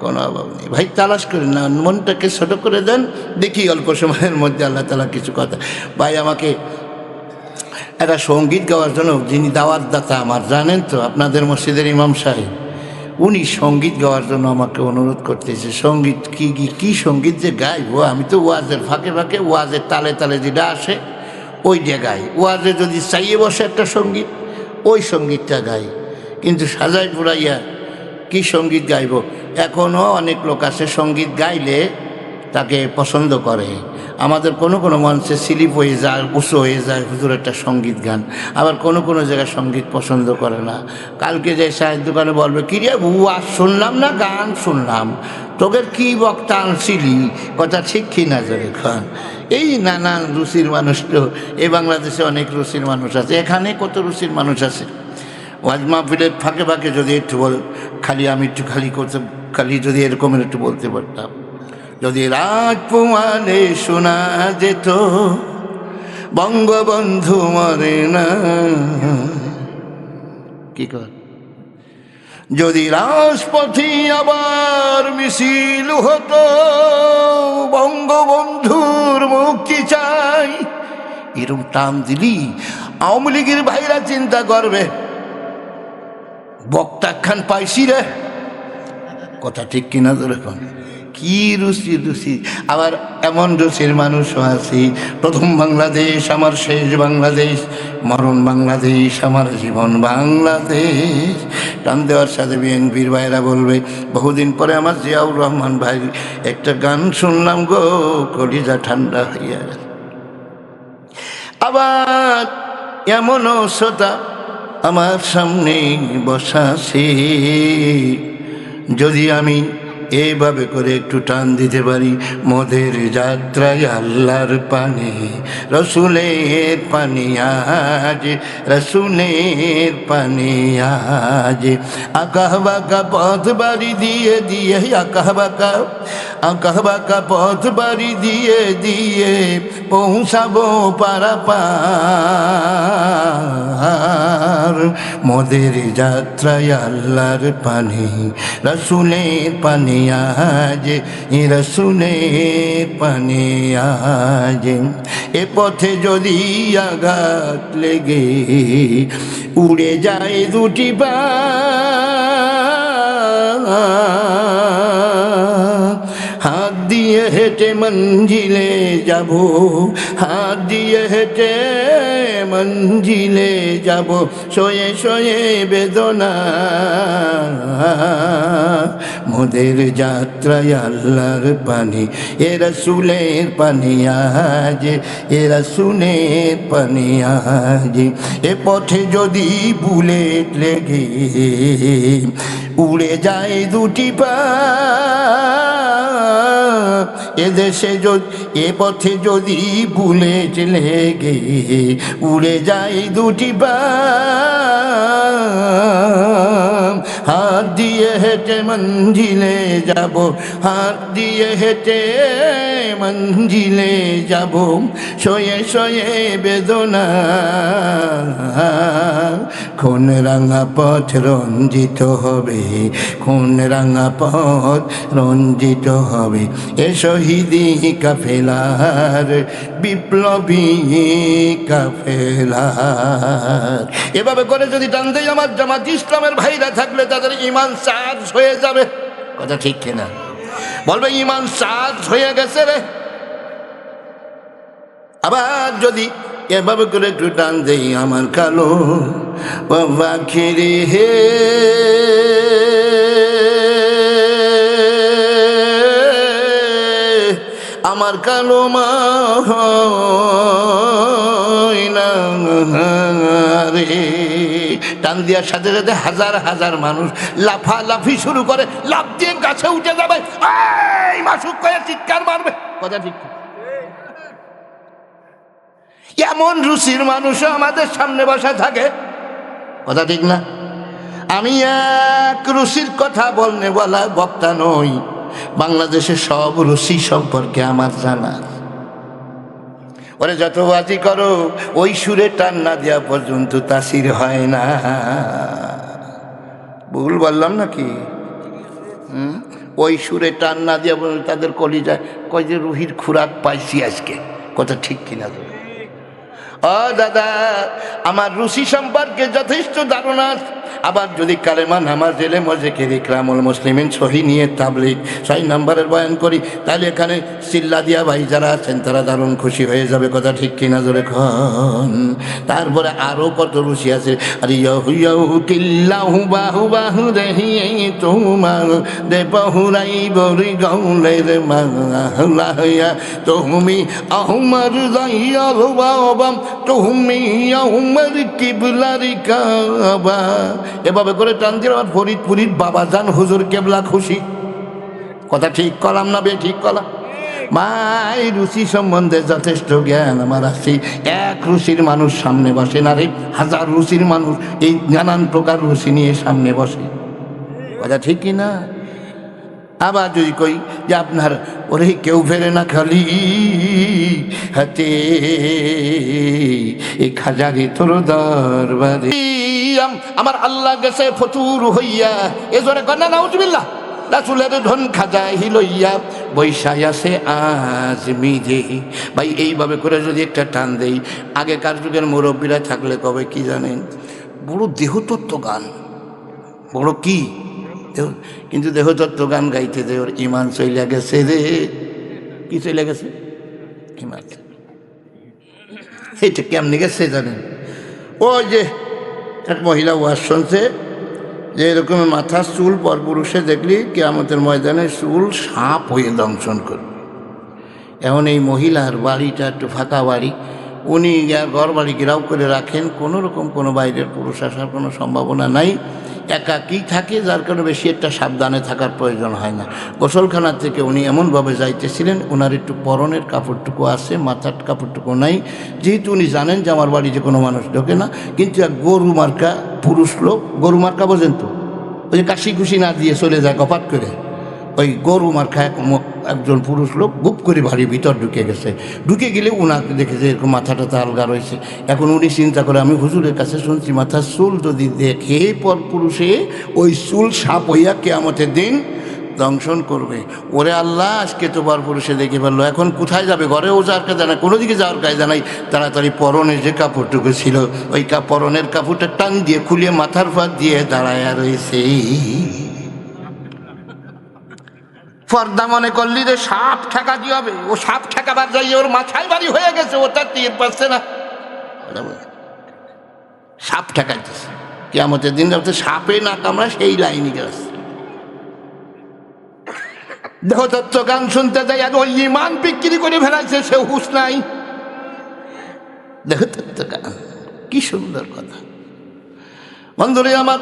[SPEAKER 1] কোনো অভাব নেই ভাই, তালাশ করেন না, মনটাকে ছোট করে দেন, দেখি অল্প সময়ের মধ্যে আল্লাহ তাআলা কিছু কথা। ভাই আমাকে একটা সঙ্গীত গাওয়ার জন্য, যিনি দাওয়াত দাতা আমার, জানেন তো আপনাদের মসজিদের ইমাম সাহেব, উনি সঙ্গীত গাওয়ার জন্য আমাকে অনুরোধ করতেছে। সঙ্গীত কি সঙ্গীত যে গাইবো, আমি তো ওয়াজের ফাঁকে ফাঁকে ওয়াজের তালে তালে যেটা আসে ওই যে গাই, ওয়াজে যদি চাইয়ে বসে একটা সঙ্গীত ওই সঙ্গীতটা গাই, কিন্তু সাজাই পুরাইয়া কি সঙ্গীত গাইব। এখনও অনেক লোক আছে সঙ্গীত গাইলে তাকে পছন্দ করে। আমাদের কোনো কোনো মঞ্চে স্লিপ হয়ে যায়, উঁচু হয়ে যায় হুজুর একটা সঙ্গীত গান, আবার কোনো কোনো জায়গায় সঙ্গীত পছন্দ করে না। কালকে যে সাহেব দোকানে বলবে কিরে ওয়াজ শুনলাম না গান শুনলাম, তোদের কি বক্তা আনছিলি, কথা ঠিক কি না জোরে খান। এই নানান রুচির মানুষ তো এই বাংলাদেশে অনেক রুচির মানুষ আছে, এখানে কত রুচির মানুষ আছে। ওয়াজ মাহফিলের ফাঁকে ফাঁকে যদি একটু খালি আমি একটু খালি যদি এরকমের একটু বলতে পারতাম, যদি রাজকুমারে শোনা যেত বঙ্গবন্ধু মরে না, কি কর, যদি রাজপথে আবার মিছিল হতো বঙ্গবন্ধুর মুক্তি চাই, এরকম টান দিলি আওয়ামী লীগের ভাইরা চিন্তা করবে বক্তা খান পাইছি রে, কথা ঠিক কিনা তো এখন কি রুচি। আবার এমন রুচির মানুষও আছি, প্রথম বাংলাদেশ আমার শেষ বাংলাদেশ, মরণ বাংলাদেশ আমার জীবন বাংলাদেশ। টান দেওয়ার সাথে বিএনপির ভাইরা বলবে বহুদিন পরে আমার জিয়াউর রহমান ভাই একটা গান শুনলাম গো, কলিজা ঠান্ডা হইয়া। আবার এমনও শ্রোতা আমার সামনে বসা আছে, যদি আমি এইভাবে করে একটু টান দিতে পারি, মোদের যাত্রায় আল্লাহর পানে রসুলের পানি আজ, রসুলের পানি আজ, আকাহ বাঁকা পথ বাড়ি দিয়ে দিয়ে, আকাহ বাঁকা পথ বাড়ি দিয়ে দিয়ে পৌঁছাবো পারাপার, মোদের যাত্রায় আল্লাহর পানি রসুলের পানি আজ, রসুলের পানি আজ। এ পথে যদি আঘাত লেগে উড়ে যায় দুটি পা, হাত দিয়ে হেঁটে মঞ্জিলে যাব, হাত দিয়ে হেঁটে মঞ্জিলে যাব, শোয়ে শোয়ে বেদনা, মোদের যাত্রায় আল্লাহর পানি এ রসুলের পানি আজ, এ রসুলের পানি আজ। এ পথে যদি বুলেট লেগে উড়ে যায় দুটি পা, এদেশে এ পথে যদি বুলেট লেগে উড়ে যায় দুটি পা, হাত দিয়ে হেঁটে মঞ্জিলে যাব, হাত দিয়ে হেঁটে মঞ্জিলে যাব, শোয়ে শোয়ে বেদনা, কোন রাঙা পথ রঞ্জিত হবে, কোন রাঙা পথ রঞ্জিত হবে, এ শহীদি কাফেলার বিপ্লবী কাফেলার। এভাবে করে যদি টান দেয় আমার জামাত ইসলামের ভাইরা থাকলে তাদের ঈমান চার্জ হয়ে যাবে, কথা ঠিক কিনা বলবে, ঈমান চার্জ হয়ে গেছে রে। আবার যদি এভাবে করে একটু টান দেই আমার কালো বাখিরি হে, আমার কালো মা রে। টান দেওয়ার সাথে সাথে হাজার হাজার মানুষ লাফালাফি শুরু করে, লাফ দিয়ে গাছে উঠে যাবে, এই মাসুক করে চিৎকার মারবে। কথা ঠিক? এমন রুচির মানুষও আমাদের সামনে বসা থাকে। কথা ঠিক না? আমি এক রুচির কথা বলা বক্তা নই, বাংলাদেশের সব রুচি সম্পর্কে আমার জানা। ওরে যত বাজি করো, ওই সুরে টান না দেওয়া পর্যন্ত তাসির হয় না। ভুল বললাম নাকি? ওই সুরে টান না দেওয়া পর্যন্ত তাদের কলিজায় কয় যে রুহির খুরাক পাইছি আজকে। কথা ঠিক কিনা? ও দাদা, আমার রুচি সম্পর্কে যথেষ্ট ধারণা। আবার যদি কালেমা নামাজ এলে মজেকের ইকরামুল মুসলিমিন সহি নিয়ে তাবলিগ 6 নম্বরের বয়ান করি, তাহলে এখানে চিল্লা দিয়া ভাই যারা আছেন তারা দারুণ খুশি হয়ে যাবে। কথা ঠিক কিনা জোরে খন? তারপরে আরও কত রুচি আছে। আরে ইয়াহু কিল্লাহু বাহু বাহু দেহি তোমার দে বহুরাই বরি গৌলে রে মাহলায়া তুমি আহমার যাইয়াল বাবা তুমি আহমার কিবলারি কাবা। এভাবে করে টান দিয়ে আমার ফরিদপুরির বাবাজান হুজুর কেবলা খুশি। কথা ঠিক কলাম না বে ঠিক কলাম? মাই রুচি সম্বন্ধে যথেষ্ট জ্ঞান আমার আছে। এক রুচির মানুষ সামনে বসে না রে, হাজার রুচির মানুষ এই নানান প্রকার রুচি নিয়ে সামনে বসে। কথা ঠিক কি না? আবার যদি কই যে আপনার ওরে কেউ ফেরে না খালি হাতে এই খাজারি তোর দরবারে। আমার আল্লাহ গেছে ফতুর হইয়া, এজরে কন্যা নাউজুবিল্লাহ, রাসূলের ধন খাজা হিলইয়া বৈশাই আছে আজ মিজে। ভাই এইভাবে করে যদি একটা টান দেই, আগেকার যুগের মুরব্বীরা থাকলে কবে কি জানেন, বড় দেহতত্ত্ব গান, বড় কি কিন্তু দেহতত্ত্ব গান গাইতে যে ওর ইমান চইলা গেছে রে। কি চইলা গেছে? ইমান। এইটা কেমনি গেছে জানেন? ওই যে এক মহিলা ওয়াজ শুনছে যে এরকম মাথার চুল পরপুরুষে দেখলি কিয়ামতের ময়দানে চুল সাপ হয়ে দংশন করবে। এখন এই মহিলার বাড়িটা একটু ফাঁকা বাড়ি, উনি ঘর বাড়ি ঘেরাও করে রাখেন, কোনো রকম কোনো বাইরের পুরুষ আসার কোনো সম্ভাবনা নাই, একাকী থাকে, যার কারণে বেশি একটা সাবধানে থাকার প্রয়োজন হয় না। গোসলখানার থেকে উনি এমনভাবে যাইতেছিলেন, ওনার একটু পরনের কাপড়টুকু আছে, মাথার কাপড়টুকু নাই, যেহেতু উনি জানেন যে আমার বাড়িতে কোনো মানুষ ঢোকে না। কিন্তু এক গরু মার্কা পুরুষ লোক, গরু মার্কা বোঝেন তো, ওই যে কাশি কুশি না দিয়ে চলে যায় কপাট করে, ওই গরু মার্কা একজন পুরুষ লোক গুপ করে বাড়ির ভিতর ঢুকে গেছে। ঢুকে গেলে উনাকে দেখেছে এরকম মাথা টাথা আলগা রয়েছে। এখন উনি চিন্তা করে, আমি হুজুরের কাছে শুনছি মাথার চুল যদি দেখে পর পুরুষে ওই চুল সাপ হইয়া কিয়ামতের দিন দংশন করবে। ওরে আল্লাহ, আজকে তো পর পুরুষে দেখে ফেললো, এখন কোথায় যাবে? ঘরেও যাওয়ার কাজে না, কোনো দিকে যাওয়ার কাজে নাই। তাড়াতাড়ি পরনে যে কাপড়টুকু ছিল ওই পরনের কাপড়টা টান দিয়ে খুলিয়ে মাথার ফাঁক দিয়ে দাঁড়ায়া রয়েছে। পর্দা মনে করলি যে সাপ ঠেকাতে হবে, ও সাপ ঠেকাবার যাই ওর মাথায় বাড়ি হয়ে গেছে, ওটা টের পাচ্ছে না। সাপ ঠেকাইতেছে, কিয়ামতের দিন যাতে সাপে না কামড়া সেই লাইনে গেছে। দেহতত্ত্ব গান শুনতে যাই আর ওই ইমান বিক্রি করে ফেলাইছে, সে হুঁশ নাই। দেহতত্ত্ব গান, কি সুন্দর কথা বন্ধুরে আমার।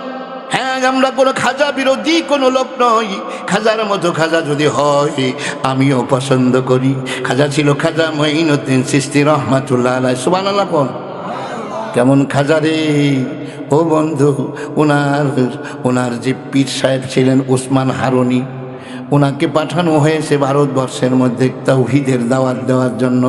[SPEAKER 1] হ্যাঁ, আমরা কোনো খাজা বিরোধী কোনো লোক নই। খাজার মতো খাজা যদি হয় আমিও পছন্দ করি। খাজা ছিল খাজা মঈনুদ্দিন চিশতি রহমাতুল্লাহ আলাইহি। সুবহানাল্লাহ। কোন কেমন খাজা রে ও বন্ধু, ওনার যে পীর সাহেব ছিলেন ওসমান হারুনি, ওনাকে পাঠানো হয়েছে ভারতবর্ষের মধ্যে তাওহীদের দাওয়াত দেওয়ার জন্য।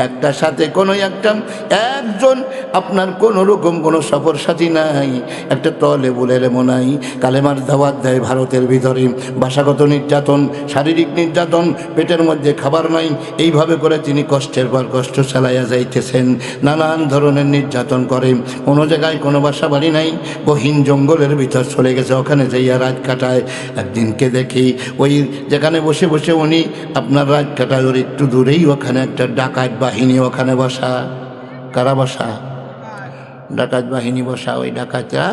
[SPEAKER 1] একটার সাথে কোনো একজন আপনার কোনো রকম কোনো সফর সাথী নাই, একটা তলেবুল ইলম নাই, কালেমার দাওয়াত দেয় ভারতের ভিতরে। ভাষাগত নির্যাতন, শারীরিক নির্যাতন, পেটের মধ্যে খাবার নাই, এইভাবে করে তিনি কষ্টের পর কষ্ট চালাইয়া যাইতেছেন। নানান ধরনের নির্যাতন করে, কোনো জায়গায় কোনো বাসা বাড়ি নাই, গহীন জঙ্গলের ভিতর চলে গেছে, ওখানে যাইয়া রাত কাটায়। একদিনকে দেখি ওই যেখানে বসে বসে উনি আপনার রাত কাটায়, ওর একটু দূরেই ওখানে একটা ডাকাত বাহিনী ওখানে বসা। কারা বসা? ডাকাত বাহিনী বসা। ওই ডাকাতরা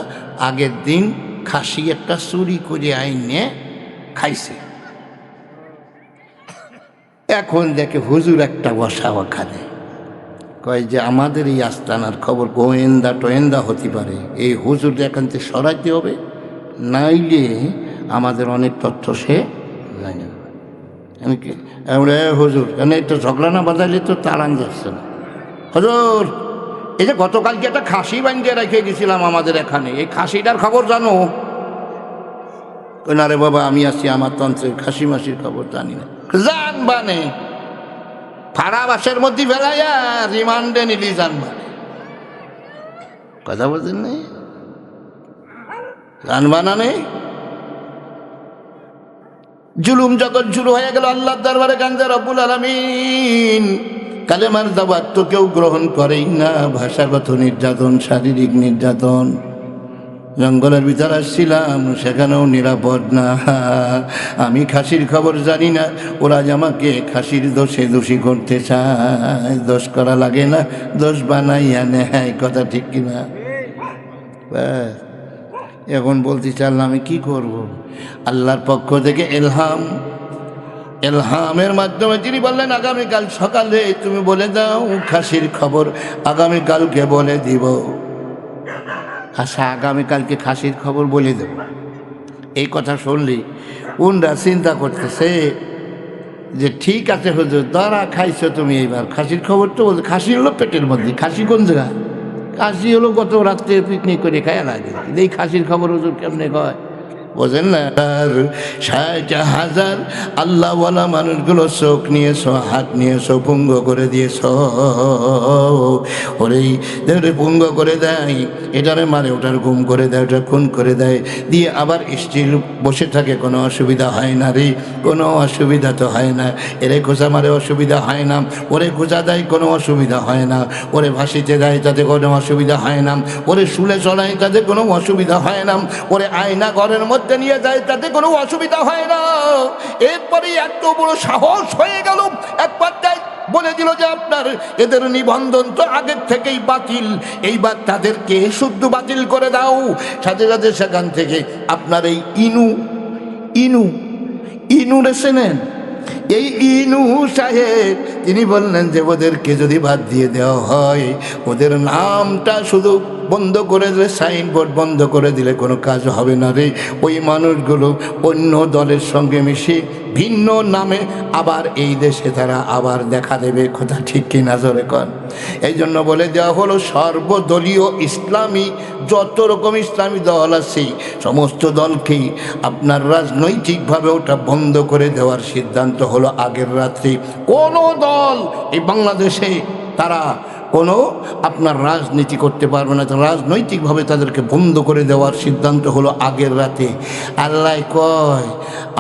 [SPEAKER 1] আগের দিন খাসি একটা চুরি করে আইনে খাইছে। এখন দেখে হুজুর একটা বসা ওখানে, কয় যে আমাদের এই আস্তানার খবর গোয়েন্দা টোয়েন্দা হতে পারে, এই হুজুর এখান থেকে সরাইতে হবে, নাইলে আমাদের অনেক তথ্য সে জানে না। আমি কি হুজুর কেন একটু ঝগড়া না বাজাইলে তো তাড়ান যাচ্ছে না। হুজুর এই যে গতকালকে একটা খাসি বানিয়ে রেখে গেছিলাম আমাদের এখানে, এই খাসিটার খবর জানো? না রে বাবা, আমি আছি আমার তন্ত্রের খাসি মাসির খবর জানি না। জানবানে ফাড়াবাসের মধ্যে ফেলাইয়া রিমান্ডে নিলি জানবানে, কথা বলছেন নেই, জানবানা নেই। জুলুম যখন শুরু হয়ে গেল আল্লাহর দরবারে কান্দে রব্বুল আলামিন, কালেমার দাওয়াত তো কেউ গ্রহণ করেই না, ভাষাগত নির্যাতন, শারীরিক নির্যাতন। জঙ্গলের ভিতরে আসছিলাম, সেখানেও নিরাপদ না। আমি খাসির খবর জানি না, ওরা যে আমাকে খাসির দোষে দোষী করতে চায়। দোষ করা লাগে না, দোষ বানাইয়া নেয়, কথা ঠিক কিনা? ব্যাস, এখন বলতে চাইলাম আমি কি করব? আল্লাহর পক্ষ থেকে এলহামের মাধ্যমে তিনি বললেন আগামীকাল সকালে তুমি বলে দাও খাসির খবর আগামীকালকে বলে দিব। আচ্ছা, আগামীকালকে খাসির খবর বলে দেব। এই কথা শুনলি উনরা চিন্তা করতেছে যে ঠিক আছে হুজুর, ধরা খাইছো তুমি এইবার, খাসির খবর তো বলছে। খাসি হলো পেটের মধ্যে, খাসি কোন জায়গা? খাসি হলো গত রাত্রে পিকনিক করে খায় লাগে, এই খাসির খবর হুজুর কেমনে কয়? বোঝেন না? 60,000 আল্লাহওয়ালা মানুষগুলো চোখ নিয়েছো, হাত নিয়েছো, পুঙ্গ করে দিয়েছ। ওরেই পুঙ্গ করে দেয়, এটারে মারে, ওটার গুম করে দেয়, ওটা খুন করে দেয়, দিয়ে আবার স্ত্রীর বসে থাকে, কোনো অসুবিধা হয় না রে, কোনো অসুবিধা তো হয় না। এরে খোঁজা মারে, অসুবিধা হয় না। ওরে খোঁজা দেয়, কোনো অসুবিধা হয় না। ওরে ভাসিতে দেয়, তাতে কোনো অসুবিধা হয় না। ওরে শুলে চড়ায়, তাতে কোনো অসুবিধা হয় না। ওরে আয়না ঘরের মধ্যে নিয়ে যায়, তাতে কোনো অসুবিধা হয় না। এরপরে এত বড় সাহস হয়ে গেল, একবার বলে দিল যে আপনার এদের নিবন্ধন তো আগের থেকেই বাতিল, এইবার তাদেরকে শুদ্ধ বাতিল করে দাও। সাথে সাথে সেখান থেকে আপনার এই ইনু রেসে নেন, এই ইনু সাহেব তিনি বললেন যে ওদেরকে যদি বাদ দিয়ে দেওয়া হয়, ওদের নামটা শুধু বন্ধ করে দিলে, সাইনবোর্ড বন্ধ করে দিলে কোনো কাজ হবে না রে। ওই মানুষগুলো অন্য দলের সঙ্গে মিশে ভিন্ন নামে আবার এই দেশে তারা আবার দেখা দেবে, কথা ঠিক কি না জোরে কর? এই জন্য বলে দেওয়া হলো সর্বদলীয় ইসলামী যত রকম ইসলামী দল আছে সমস্ত দলকেই আপনার রাজনৈতিকভাবে ওটা বন্ধ করে দেওয়ার সিদ্ধান্ত হলো আগের রাত্রি। কোনো দল এই বাংলাদেশে তারা কোনো আপনার রাজনীতি করতে পারবে না, রাজনৈতিকভাবে তাদেরকে বন্ধ করে দেওয়ার সিদ্ধান্ত হলো আগের রাতে। আল্লাহ কয়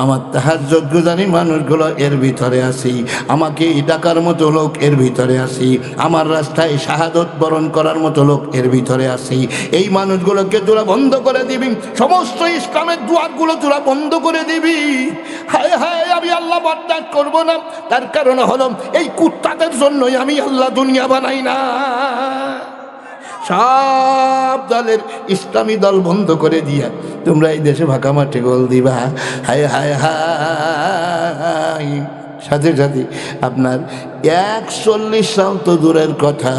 [SPEAKER 1] আমার তাহাজ্জুদ গুজারি মানুষগুলো এর ভিতরে আছি, আমাকে ডাকার মতো লোক এর ভিতরে আছি, আমার রাস্তায় শাহাদত বরণ করার মতো লোক এর ভিতরে আছি। এই মানুষগুলোকে তোরা বন্ধ করে দিবি, সমস্ত ইসলামের দুয়ারগুলো তোরা বন্ধ করে দিবি। হায় হায়, আমি আল্লাহ বরদাস্ত করব না। তার কারণ হলো এই কুত্তাদের জন্যই আমি আল্লাহ দুনিয়া বানাই না। সব দলের ইসলামী দল বন্ধ করে দিয়া তোমরা এই দেশে ফাঁকা মাঠে গোল দিবা। হায় হায় হায়, সাথে সাথে আপনার 41 সাল তো দূরের কথা,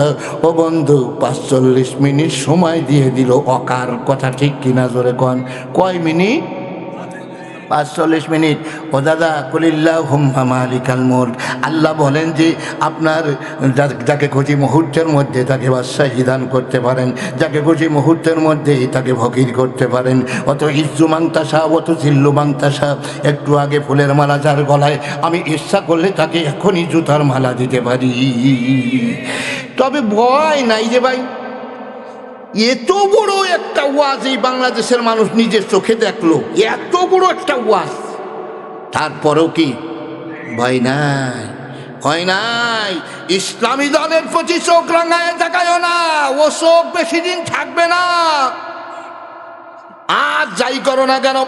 [SPEAKER 1] ও বন্ধু 45 মিনিট সময় দিয়ে দিল অকার, কথা ঠিক কিনা জোরে কন? কয় মিনিট? 45 মিনিট। ও দাদা কুলিল্লাহুম্মা মালিকাল মুলক, আল্লাহ বলেন যে আপনার যাকে খুশি মুহূর্তের মধ্যে তাকে বাদশাহী দান করতে পারেন, যাকে খুশি মুহূর্তের মধ্যেই তাকে ফকির করতে পারেন। অত ইজ্জু মাংতাসা, অত জিল্লু মাংতাসা। একটু আগে ফুলের মালা যার গলায়, আমি ইচ্ছা করলে তাকে এখনই জুতার মালা দিতে পারি। তবে ভয় নাই যে ভাই, এত বড় একটা ওয়াজ এই বাংলাদেশের মানুষ নিজের চোখে দেখলো, এত বড় একটা ওয়াজ, তারপরেও কি ভয় নাই? ভয় নাই। ইসলামী দলের প্রতি চোখ রাঙায় তাকায় না, ও চোখ বেশি দিন থাকবে না। আর যাই করো না কেন,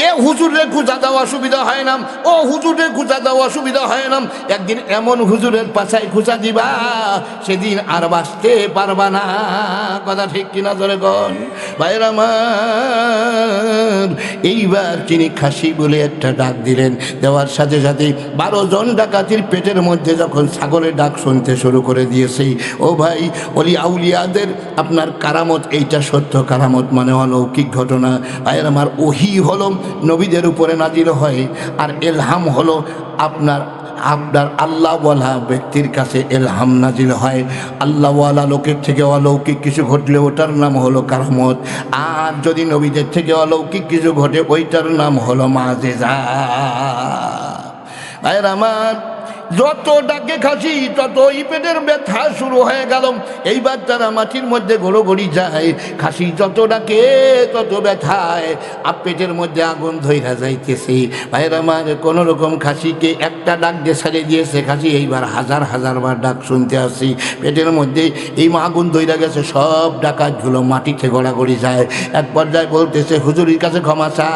[SPEAKER 1] এ হুজুরের খুঁজা দেওয়া অসুবিধা হয় না, ও হুজুরের খুঁজা দেওয়া অসুবিধা হয় না। একদিন এমন হুজুরের পাছায় খুঁজা দিবা সেদিন আর বাঁচতে পারবা না। কথা ঠিক কিনা ধরে কন ভাইরা আমার। এইবার তিনি খাসি বলে একটা ডাক দিলেন, দেওয়ার সাথে সাথে 12 জন ডাকাতির পেটের মধ্যে যখন ছাগলের ডাক শুনতে শুরু করে দিয়েছে, ও ভাই ওলি আউলিয়াদের আপনার কারামত, এইটা সত্য কারামত মানে অলৌকিক ঘটনা। ভাইয়ের আমার ওহি হলো নবীদের উপরে নাজিল হয়, আর এলহাম হলো আপনার আল্লাহওয়ালা ব্যক্তির কাছে এলহাম নাজিল হয়। আল্লাহওয়ালা লোকের থেকে অলৌকিক কিছু ঘটলে ওটার নাম হলো কারামত, আর যদি নবীদের থেকে অলৌকিক কিছু ঘটে ওইটার নাম হলো মাযেজা। ভাইয়ের আমার যত ডাকে খাসি ততই পেটের ব্যথা শুরু হয়ে গেল। এইবার তারা মাটির মধ্যে গড়ি যায়, খাসি যত ডাকে তত ব্যথায় পেটের মধ্যে আগুন ধইরা যাইতেছে। ভাইয়ের আমার কোনো রকম খাসিকে একটা ডাক দিয়ে ছেড়ে দিয়েছে, খাসি এইবার হাজার হাজার বার ডাক শুনতে আসি। পেটের মধ্যে এই আগুন ধইরা গেছে, সব ডাকাতগুলো মাটিতে গড়াগড়ি যায়। এক পর্যায়ে বলতেছে হুজুরের কাছে ক্ষমা চা,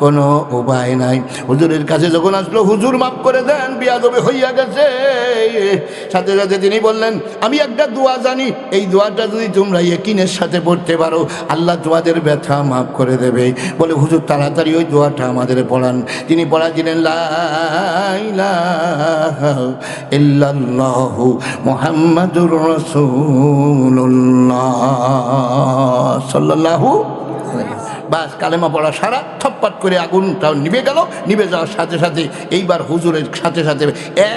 [SPEAKER 1] কোনো উপায় নাই। হুজুরের কাছে যখন আসলো, হুজুর মাফ করে দেন, তবে হইয়া গেছে। সাথে সাথে তিনি বললেন, আমি একটা দোয়া জানি, এই দোয়াটা যদি তোমরা ইয়াকিনের সাথে পড়তে পারো আল্লাহ তোমাদের ব্যথা মাফ করে দেবে। বলে হুজুর তাড়াতাড়ি ওই দোয়াটা আমাদের পড়ান। তিনি পড়া দিলেন, লা ইলাহা ইল্লাল্লাহু মুহাম্মাদুর রাসূলুল্লাহ সাল্লাল্লাহু আলাইহি। বাস কালেমা পড়া সারা থপ্পাট করে আগুনটা নিভে গেল। নিভে যাওয়ার সাথে সাথে এইবার হুজুরের সাথে সাথে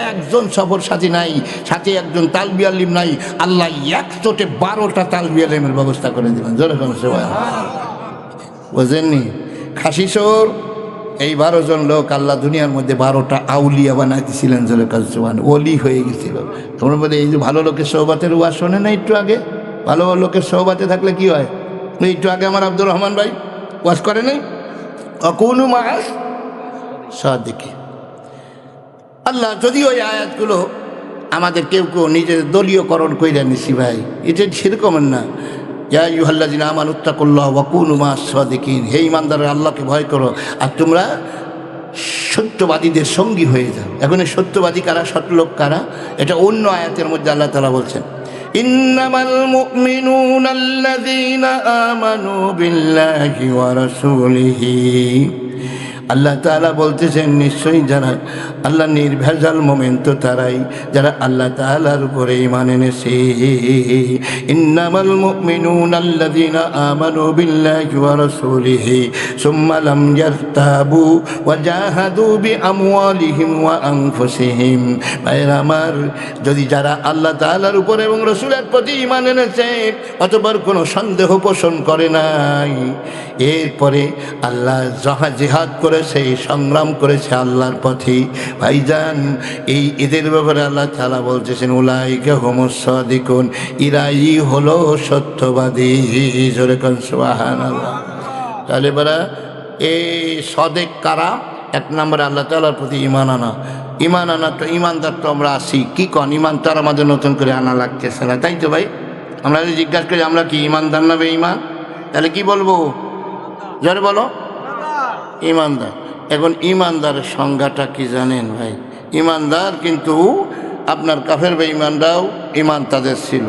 [SPEAKER 1] একজন সফর সাথী নাই, সাথে একজন তালবি আলিম নাই। আল্লাহ একচোটে 12টা তালবি আলিমের ব্যবস্থা করে দিলেন। জোরে কোন সেবা বুঝেননি? খাসি শোর এই 12 জন লোক আল্লাহ দুনিয়ার মধ্যে 12টা আউলিয়া বানাই দিয়েছিলেন। জোরে কোন সুবহান, ওলি হয়ে গেছিল। তোমরা বলে এই যে ভালো লোকের সোহবাতের ওয়াজ শোনে না একটু আগে? ভালো লোকের সোহবাতে থাকলে কি হয়? একটু আগে আমার আব্দুর রহমান ভাই ওয়াজ করে নাই, অকুনু মাস সাদিকি। আল্লাহ যদি ওই আয়াতগুলো আমাদের কেউ নিজের দলীয়করণ কইরা নিছি ভাই, এটা সেরকম না। ইয়া আইয়ুহাল্লাযিনা আমানুত্তাকুল্লাহ ওয়া কুনু মাস সাদিকিন, হে ঈমানদাররা আল্লাহকে ভয় করো আর তোমরা সত্যবাদীদের সঙ্গী হয়ে যাও। এখন এই সত্যবাদী কারা, সৎলোক কারা, এটা অন্য আয়াতের মধ্যে আল্লাহ তাআলা বলছেন, ইন্নামাল মুমিনুনা আল্লাযীনা আমানু বিল্লাহি ওয়া রাসূলিহি। আল্লাহ তাআলা বলতেছেন নিশ্চয়ই যারা আল্লাহ নির্ভেজাল মুমিন তো তারাই যারা আল্লাহ তাআলার উপরে ঈমান এনেছে। ইন্নামাল মুমিনুনা আল্লাযীনা আমানু বিল্লাহি ওয়া রাসূলিহি সুম্মা লাম ইয়ারতাবু ওয়া জাহাদু বিআমওয়ালিহিম ওয়া আনফুসিহিম। ভাইরা আমার, যদি যারা আল্লাহ তাআলার উপরে এবং রাসূলের প্রতি ঈমান এনেছে অতঃপর কোনো সন্দেহ পোষণ করে নাই, এরপরে আল্লাহ জিহাদ করেছে, সংগ্রাম করেছে আল্লাহর পথে, ভাইজান এই এদের ব্যাপারে আল্লাহ তাআলা বলতেছেন উলাইকা হুমুস সাদিকুন, ইরাই হলো সত্যবাদী। জোরে কোন সুবহানাল্লাহ। তাহলে বলা এই সদেক কারা? 1 নম্বরে আল্লাহ তাআলার প্রতি ঈমান আনা। ঈমান আনা তো ঈমানদার তো আমরা আছি, কি কন? ঈমান তো আর আমাদের নতুন করে আনা লাগতেছে না, তাই তো ভাই? আমরা যদি জিজ্ঞাসা করি আমরা কি ঈমানদার না বেঈমান, তাহলে কি বলবো? জোরে বলো, ঈমানদার। এখন ঈমানদারের সংজ্ঞাটা কি জানেন ভাই? ঈমানদার কিন্তু আপনার কাফের বেঈমানরাও ঈমান তাদের ছিল।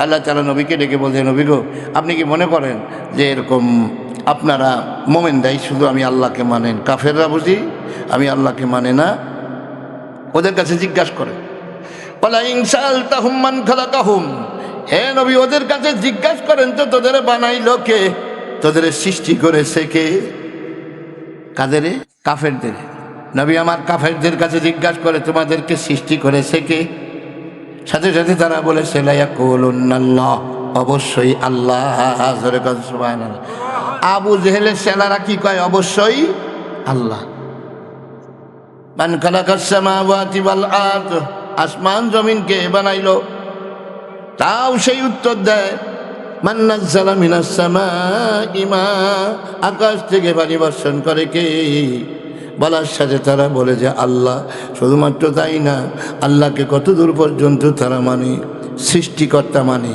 [SPEAKER 1] আল্লাহ তাআলা নবীকে ডেকে বলছে, নবী গো, আপনি কি মনে করেন যে এরকম আপনারা মোমেনরাই শুধু আমি আল্লাহকে মানেন, কাফেররা বুঝি আমি আল্লাহকে মানে না? ওদের কাছে জিজ্ঞাসা করে, ওয়ালা ইন সাআলতাহুম মান খালাকাহুম, হে নবী ওদের কাছে জিজ্ঞাসা করেন তো তোদের বানাইলো কে, তোদের সৃষ্টি করেছে কে? কাদের? কাফেরদের। নবী আমার কাফেরদের কাছে জিজ্ঞাসা করে তোমাদেরকে সৃষ্টি করেছে কে? সাথে সাথে তারা বলেছে লা ইয়াকুলুন্নাল্লাহ, অবশ্যই আল্লাহ। জোরে কোন সুবহানাল্লাহ। আবু জেহেলের ছেলেরা কি কয়? অবশ্যই আল্লাহ। মান খালাকাস সামাওয়াতি ওয়াল আরদ, আসমান জমিন কে বানাইলো? তাও সেই উত্তর দেয় মান নাযালা মিনাস সামাই মা, আকাশ থেকে পানি বর্ষণ করে কে? বলার সাথে তারা বলে যে আল্লাহ। শুধুমাত্র তাই না, আল্লাহকে কত দূর পর্যন্ত তারা মানে? সৃষ্টিকর্তা মানে।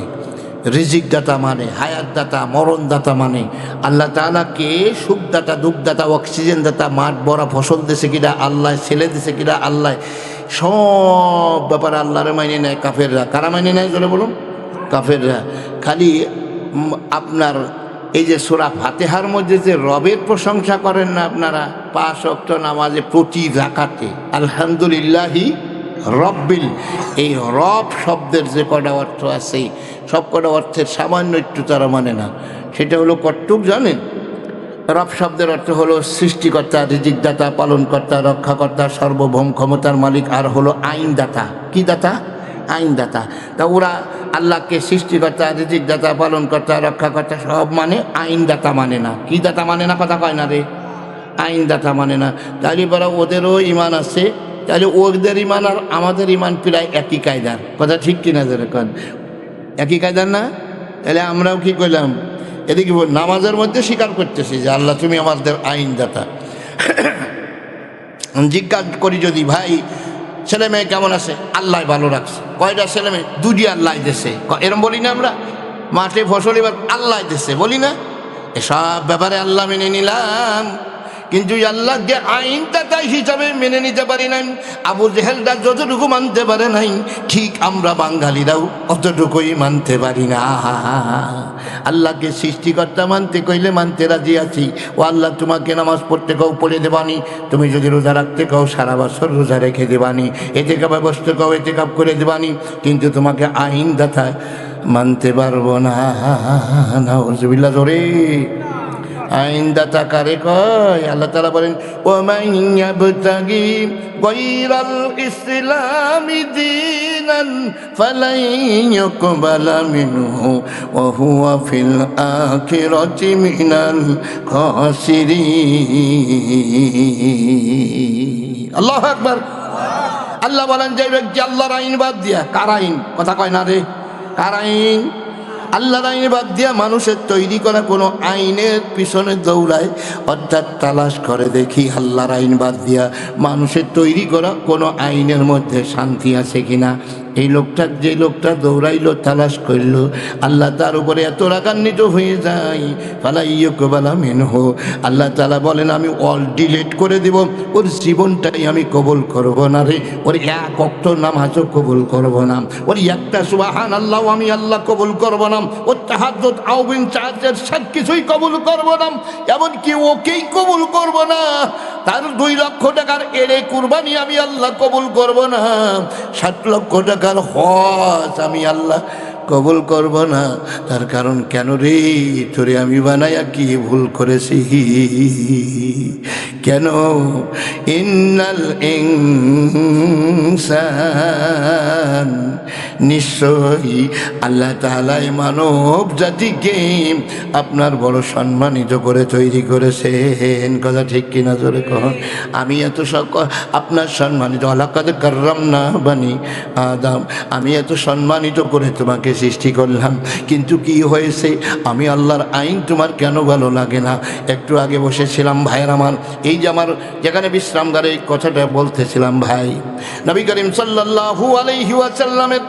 [SPEAKER 1] রিজিক দাতা মানে, হায়াত দাতা, মরণ দাতা মানে। আল্লাহ তাআলাকে সুখদাতা, দুঃখদাতা, অক্সিজেন দাতা, মাঠ ভরা ফসল দিছে কিনা আল্লাহ, ছেলে দিছে কিনা আল্লাহ, সব ব্যাপারে আল্লাহরে মাইনে নেয় কাফেররা। কারা মাইনে নেয় জোরে বলুন? কাফেররা। খালি আপনার এই যে সূরা ফাতিহার মধ্যে যে রবের প্রশংসা করেন না আপনারা 5 ওয়াক্ত নামাজে প্রতি রাকাতে, আলহামদুলিল্লাহি রব্বিল, এই রব শব্দের যে কটা অর্থ আছে সব কটা অর্থের সামান্য একটু তারা মানে না। সেটা হলো কটুক জানেন? রব শব্দের অর্থ হলো সৃষ্টিকর্তা, রিজিকদাতা, পালনকর্তা, রক্ষাকর্তা, সার্বভৌম ক্ষমতার মালিক, আর হলো আইনদাতা। কি দাতা? আইনদাতা। তা ওরা আল্লাহকে সৃষ্টিকর্তা, রিজিকদাতা, পালনকর্তা, রক্ষাকর্তা সব মানে, আইনদাতা মানে না। কি দাতা মানে না? কথা কয় না রে, আইনদাতা মানে না। তাহলে বড় ওদেরও ইমান আছে, তাহলে ওদের ইমান আর আমাদের ইমান প্রায় একই কায়দার। কথা ঠিক কিনা যেরকম একই কায়দার না? তাহলে আমরাও কি করলাম? এদিকে নামাজের মধ্যে স্বীকার করতেছি যে আল্লাহ তুমি আমাদের আইনদাতা। জিজ্ঞাসা করি যদি, ভাই ছেলে মেয়ে কেমন আছে? আল্লাহ ভালো রাখছে। কয়টা ছেলে মেয়ে? 2টি আল্লাহ দেশে। এরম বলি না আমরা? মাঠে ফসল এবার আল্লাহ দেশে, বলি না? এসব ব্যাপারে আল্লাহ মেনে নিলাম, কিন্তু আল্লাহকে আইনদাতা হিসাবে মেনে নিতে পারি নাই। আবু জেহেলটা যতটুকু মানতে পারে নাই, ঠিক আমরা বাঙালিরাও অতটুকুই মানতে পারি না। আল্লাহকে সৃষ্টিকর্তা মানতে কইলে মানতে রাজি আছি। ও আল্লাহ, তোমাকে নামাজ পড়তে কাও পড়ে দেবানি, তুমি যদি রোজা রাখতে কাও সারা বছর রোজা রেখে দেবানি, এতে কাপে বসতে কাও এতে কাপ করে দেবানি, কিন্তু তোমাকে আইনদাতা মানতে পারবো না। নাউজুবিল্লাহ জোরে। আইনদাতা কারে কয়? আল্লাহ তাআলা বলেন, ওয়ামান ইয়াবতাগি গায়রাল ইসলামি দীনান ফালান ইউকবালা মিনহু ওয়া হুয়া ফিল আখিরাতি মিনাল খাসিরিন। আল্লাহু আকবার। আল্লাহ বলেন, যে ব্যক্তি আল্লাহর আইন বাদ দিয়া, কার আইন? কথা কয় না রে, কার আইন? আল্লাহর আইন বাদ দিয়া মানুষের তৈরি করা কোনো আইনের পিছনে দৌড়ায়, অর্থাৎ তালাশ করে দেখি আল্লাহর আইন বাদ দিয়া মানুষের তৈরি করা কোনো আইনের মধ্যে শান্তি আছে কিনা। এই লোকটা, যে লোকটা দৌড়াইলো, তালাশ করল, আল্লাহ তার উপরে এত রাগান্বিত হয়ে যায়, ফালাইয়ুকবালা মিনহু, আল্লাহ তাআলা বলেন আমি অল ডিলিট করে দেব, ওর জীবনটাই আমি কবুল করব না রে, ওর এক ওয়াক্ত নামাজও কবুল করব না, ওর একটা সুবহানাল্লাহ আমি আল্লাহ কবুল করব না, ওর তাহাজ্জুদ আউবিন চার্চের সব কিছুই কবুল করব না, এমনকি ওকেই কবুল করব না, তার 2 লক্ষ টাকার এড়ে কুরবানি আমি আল্লাহ কবুল করব না, 7 লক্ষ টাকার হজ আমি আল্লাহ কবুল করব না। তার কারণ কেন রে? তোরে আমি বানাইয়া কি ভুল করেছি? কেন? ইন্নাল ইনসান, নিশ্চয়ই আল্লাহ তাআলা মানব জাতিকে আপনার বড় সম্মানিত করে তৈরি করেছেন। কথা ঠিক কিনা জোরে কন? আমি এত আপনার সম্মানিত, লাকাদ কাররামনা বানি আদম, আমি এত সম্মানিত করে তোমাকে সৃষ্টি করলাম, কিন্তু কি হয়েছে? আমি আল্লাহর আইন তোমার কেন ভালো লাগে না? একটু আগে বসেছিলাম ভাইয়ের আমার, এই যে আমার যেখানে বিশ্রামগারে এই কথাটা বলতেছিলাম, ভাই নবী করিম সাল্লাল্লাহু আলাইহি ওয়াসাল্লামের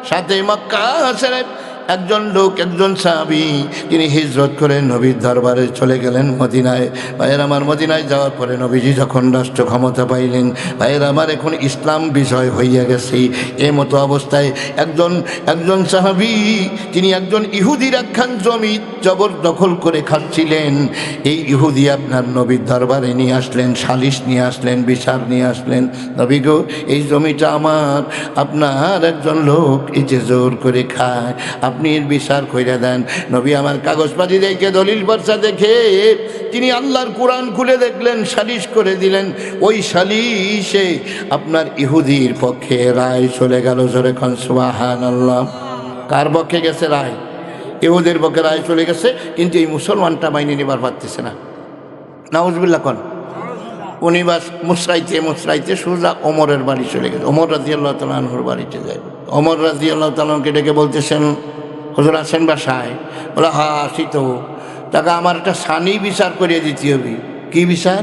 [SPEAKER 1] সাথে মক্কা ছেড়ে একজন লোক, একজন সাহাবী, তিনি হিজরত করে নবীর দরবারে চলে গেলেন মদিনায়। ভাইয়ের আমার, মদিনায় যাওয়ার পরে নবীজি যখন রাষ্ট্র ক্ষমতা পাইলেন, ভাইয়ের আমার এখন ইসলাম বিজয় হইয়া গেছে, এ মতো অবস্থায় একজন সাহাবী, তিনি একজন ইহুদির একখান জমি জবরদখল করে খাচ্ছিলেন। এই ইহুদি আপনার নবীর দরবারে নিয়ে আসলেন, সালিশ নিয়ে আসলেন, বিচার নিয়ে আসলেন, নবী গো এই জমিটা আমার, আপনার একজন লোক এই যে জোর করে খায়, আপনি এর বিচার কইরা দেন। নবী আমার কাগজপাতি দেখে, দলিল পর্চা দেখে তিনি আল্লাহর কোরআন খুলে দেখলেন, সালিশ করে দিলেন। ওই সালিশে আপনার ইহুদির পক্ষে রায় চলে গেল। জোরে খান সুবহানাল্লাহ। কার পক্ষে গেছে রায়? ইহুদের পক্ষে রায় চলে গেছে, কিন্তু এই মুসলমানটা মাইনে নেবার পারতেছে না। নাউজুবিল্লাহ কন। উনি বাস মুসরাইতে সোজা ওমরের বাড়ি চলে গেছে। ওমর রাদিয়াল্লাহু তাআলা আনহুর বাড়িতে যায়। ওমর রাদিয়াল্লাহু তাআলা আনহুকে ডেকে বলতেছেন, হুজুর আছেন বাসায়? বলে হ্যাঁ আসি তো। তাকে আমার একটা সানি বিচার করিয়ে দিতে হবে। কি বিচার?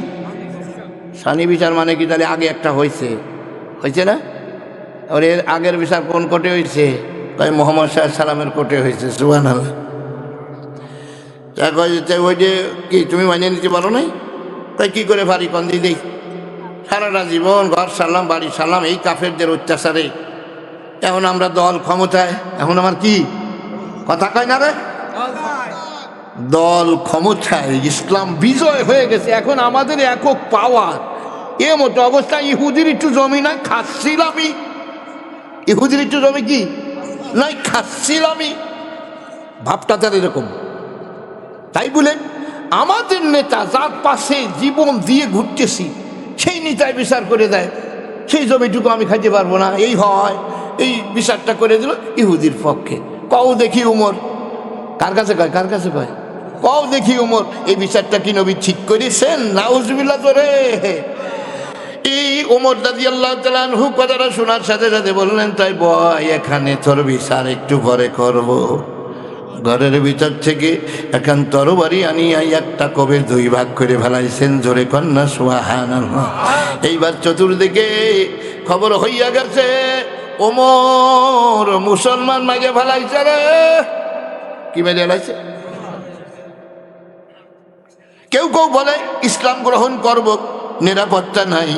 [SPEAKER 1] সানি বিচার মানে কি? তাহলে আগে একটা হয়েছে না? ওর এর আগের বিচার কোন কোর্টে হয়েছে? কয় মোহাম্মদ সাল্লামের কোটে হয়েছে, সুবহানাল্লাহ। ওই যে কি তুমি মানিয়ে নিতে পারো নাই? তাই কি করে পারি কন দিদি? সারাটা জীবন ঘর সারলাম, বাড়ি সারলাম এই কাফেরদের অত্যাচারে। এখন আমরা দল ক্ষমতায়, এখন আমার কি কথা কয় না রে, দল ক্ষমতায়, ইসলাম বিজয় হয়ে গেছে, এখন আমাদের একক পাওয়ার। এ মতো অবস্থা ইহুদির একটু জমি নাই, খাচ্ছিলামই। ইহুদির একটু জমি কি নাই, খাচ্ছিলামই। ভাবটা তার এরকম। তাই বলে আমাদের নেতা যার পাশে জীবন দিয়ে ঘুরতেছি সেই নেতায় বিচার করে দেয় সেই জমিটুকু আমি খাইতে পারবো না, এই হয়, এই বিচারটা করে দিল ইহুদির পক্ষে। কও দেখি উমর কার কাছে কয়, কার কাছে কয়, কও দেখি উমর এই বিচারটা কি নবী ঠিক করেছেন? নাউজুবিল্লাহ করে। এই ওমর রাদিয়াল্লাহু তাআলা আনহু কথাটা শোনার সাথে সাথে বললেন, তাই বয় এখানে তোর বিচার একটু পরে করব। ঘরের ভিতর থেকে এখন তরবারি আনিয়া একটা কবে দুই ভাগ করে ফেলাইছেন, জোরে কন্যা সুবহানাল্লাহ। এইবার চতুর্দিকে খবর হইয়া গেছে ওমর মুসলমান মাঝে ফেলাইছে রে। কি মেরে ফেলাইছে? কেউ কেউ বলে ইসলাম গ্রহণ করব, নিরাপত্তা নাই,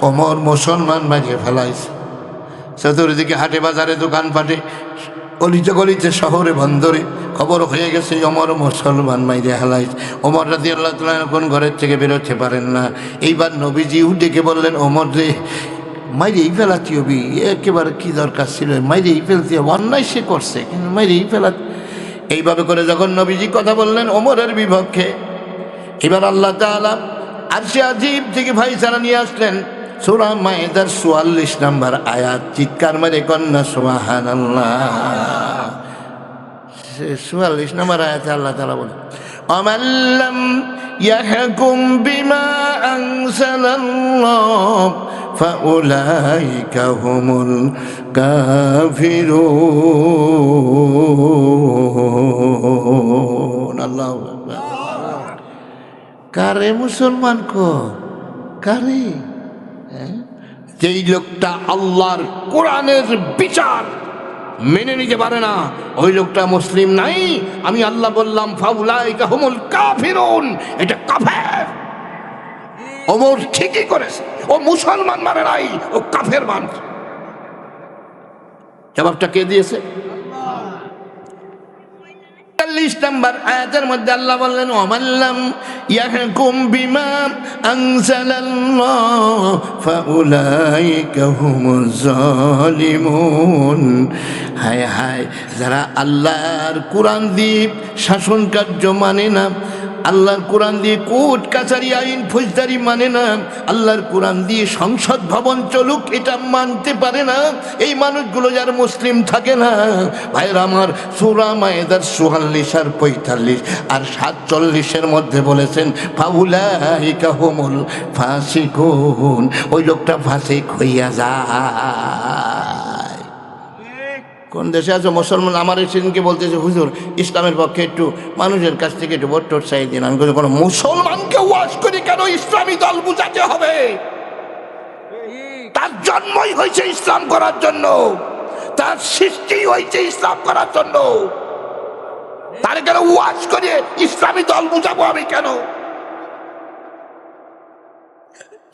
[SPEAKER 1] ওমর মুসলমান মাঝে ফেলাইছে। চতুর্দিকে হাটে বাজারে দোকানপাটে অলিতে গলিতে শহরে বন্দরে খবর হয়ে গেছে ওমর মুসলমান মাইরে হালাইছে। ওমর রাদিয়াল্লাহু তাআলা এখন ঘরের থেকে বেরোতে পারেন না। এইবার নবীজি ডেকে বললেন, ওমর রে মাইরেই ফেলাতি হবি, একেবারে কি দরকার ছিল, মাইরেই ফেলতে হবে, অন্যায় সে করছে কিন্তু মাইরেই ফেলা। এইভাবে করে যখন নবীজি কথা বললেন ওমরের বিপক্ষে, এবার আল্লাহ তাআলা আরশে আজিম থেকে ফায়সালা নিয়ে আসলেন। সূরা মায়েদার ৪৪ নম্বর আয়াত, চিৎকার মেরে কন্যা সুবহানাল্লাহ। ৪৪ নম্বর আয়াতে আল্লাহ তাআলা বলেন, ওয়ামান লাম ইয়াহকুম বিমা আনজালাল্লাহ ফাউলাইকা হুমুল কাফিরুন। আল্লাহু আকবার। কারে মুসলমান কো, কারে? যেই লোকটা আল্লাহর কোরআনের বিচার মেনে নিতে পারে না ওই লোকটা মুসলিম নাই। আমি আল্লাহ বললাম ফাউলাইকা হুমুল কাফিরুন, এটা কাফের। ওমর ঠিকই করেছে, ও মুসলমান মানে নাই, ও কাফের মানুষ। জবাবটা কে দিয়েছে? ৪৪ নম্বর আয়াতের মধ্যে আল্লাহ বললেন, ওয়ামান লাম ইয়াহকুম বিমা আনজালাল্লাহ ফাউলাইকা হুমুজ জালিমুন। হায় হায়, যারা আল্লাহর কোরআন দিয়ে শাসন কার্য মানে না, আল্লাহর কোরআন দিয়ে কোর্ট কাছারি আইন ফৌজদারি মানে না, আল্লাহর কোরআন দিয়ে সংসদ ভবন চলুক এটা মানতে পারে না, এই মানুষগুলো যার মুসলিম থাকে না। ভাইরা আমার, সূরা মায়েদার ৪৪ আর ৪৫ আর ৪৭-এর মধ্যে বলেছেন ফাউলাইকা হুমুল ফাসিকুন, ওই লোকটা ফাসিক হইয়া যায়। কোন দেশে আছো মুসলমান? আমার সেদিনকে বলতেছে, হুজুর ইসলামের পক্ষে একটু মানুষের কাছ থেকে একটু ভোট টোট চাই দিন। আমি কোনো মুসলমানকে ওয়াজ করে কেন ইসলামী দল বুঝাতে হবে? তার জন্মই হয়েছে ইসলাম করার জন্য, তার সৃষ্টি হয়েছে ইসলাম করার জন্য। তার কেন ওয়াজ করে ইসলামী দল বুঝাবো আমি কেন?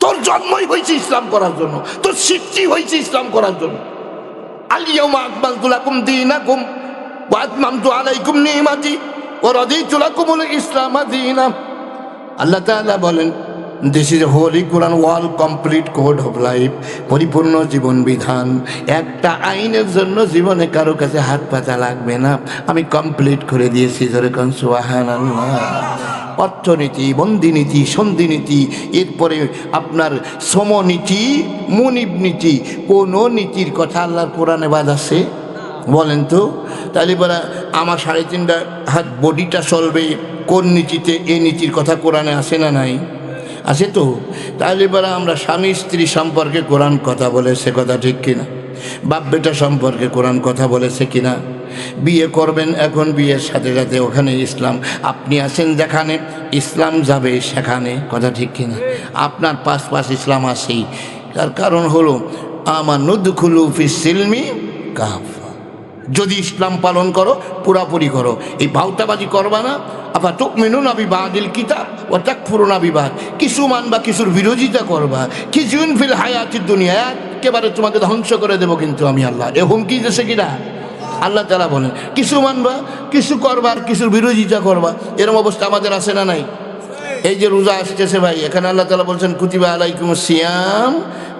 [SPEAKER 1] তোর জন্মই হয়েছে ইসলাম করার জন্য, তোর সৃষ্টি হয়েছে ইসলাম করার জন্য। আল-ইয়াওমা আকমালতু লাকুম দীনাকুম ওয়া আতমামতু আলাইকুম নি'মাতি ওয়া রাদিতু লাকুমুল ইসলাম দীনা। আল্লাহ তাআলা বলেন, this is holy Quran, whole complete code of life, পরিপূর্ণ জীবন বিধান। একটা আইনের জন্য জীবনে কারো কাছে হাত পাতা লাগবে না, আমি কমপ্লিট করে দিয়েছি। ধরে কোন সুবহানাল্লাহ। অর্থনীতি, বন্দিনীতি, সন্ধিনীতি, এরপরে আপনার শ্রমনীতি, মুনিব নীতি, কোনো নীতির কথা আল্লাহর কোরআনে বাদ আছে? বলেন তো। তাহলে বলা আমার 3.5 হাত বডিটা চলবে কোন নীতিতে? এই নীতির কথা কোরআনে আসে না নাই? আছে তো। তাহলে বলা আমরা স্বামী স্ত্রী সম্পর্কে কোরআন কথা বলেছে, কথা ঠিক কিনা? বাপ বেটা সম্পর্কে কোরআন কথা বলেছে কিনা? বিয়ে করবেন, এখন বিয়ের সাথে সাথে ওখানে ইসলাম, আপনি আছেন যেখানে ইসলাম যাবে সেখানে, কথা ঠিক কিনা? আপনার পাশ ইসলাম আছেই। তার কারণ হলো আমানুদখুলু ফিস সিলমি কাফা, যদি ইসলাম পালন করো পুরাপুরি করো, এই ভাউতাবাজি করবা না। আবার তুমিনুনা বিবাদিল কিতাব ওয়া তাকফুরুনা বিবাদ, কিছু মানবা কিছুর বিরোধিতা করবা, কিছুন ফিল হায়াতিদ দুনিয়া, একেবারে তোমাকে ধ্বংস করে দেবো কিন্তু আমি আল্লাহ। এ হুমকি দিয়েছে কিনা আল্লাহ তাআলা বলেন। কিছু মানবা, কিছু করবা, আর কিছুর বিরোধিতা করবা, এরকম অবস্থা আমাদের আছে না নাই? এই যে রোজা আসতেছে ভাই, এখানে আল্লাহ তাআলা বলছেন কুতিবা আলাইকুমুস সিয়াম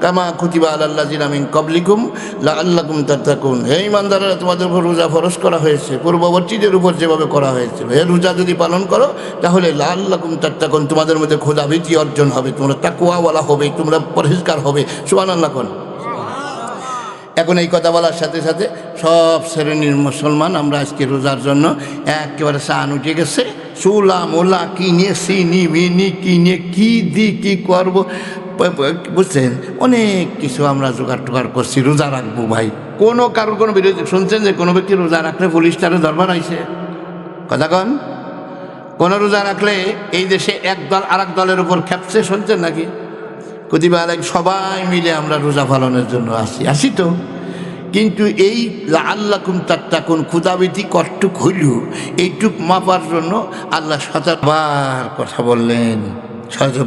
[SPEAKER 1] কামা কুতিবা আলাল্লাযিনা মিন ক্বাবলিকুম লাআল্লাকুম তাত্তাকুন। হে ঈমানদাররা, তোমাদের উপর রোজা ফরজ করা হয়েছে পূর্ববর্তীদের উপর যেভাবে করা হয়েছিল। এই রোজা যদি পালন করো তাহলে লাআল্লাকুম তাত্তাকুন, তোমাদের মধ্যে খোদাভীতি অর্জন হবে, তোমরা তাকওয়াওয়ালা হবে, তোমরা পরহেজগার হবে। সুবহানাল্লাহ কোন। এখন এই কথা বলার সাথে সাথে সব শ্রেণীর মুসলমান আমরা আজকে রোজার জন্য একেবারে সান উঠে গেছে। চুলা মোলা কিনে, চিনি মিনি কিনে, কি দি কি করবো বুঝছেন, অনেক কিছু আমরা জোগাড় টোগাড় করছি রোজা রাখবো ভাই। কোনো কারোর কোনো বিরোধী শুনছেন যে কোনো ব্যক্তি রোজা রাখলে পুলিশ তারা দরবার আইছে? কথা কন। কোনো রোজা রাখলে এই দেশে এক দল আর এক দলের উপর খেপছে, শুনছেন নাকি? কুতিবা আলাইকুম, সবাই মিলে আমরা রোজা পালনের জন্য আসি তো। কিন্তু এই লাআল্লাকুম তাত্তাকুন ক্ষুধাভীতি কটটুক হইল, এইটুক মাপার জন্য আল্লাহ ৭বার কথা বললেন।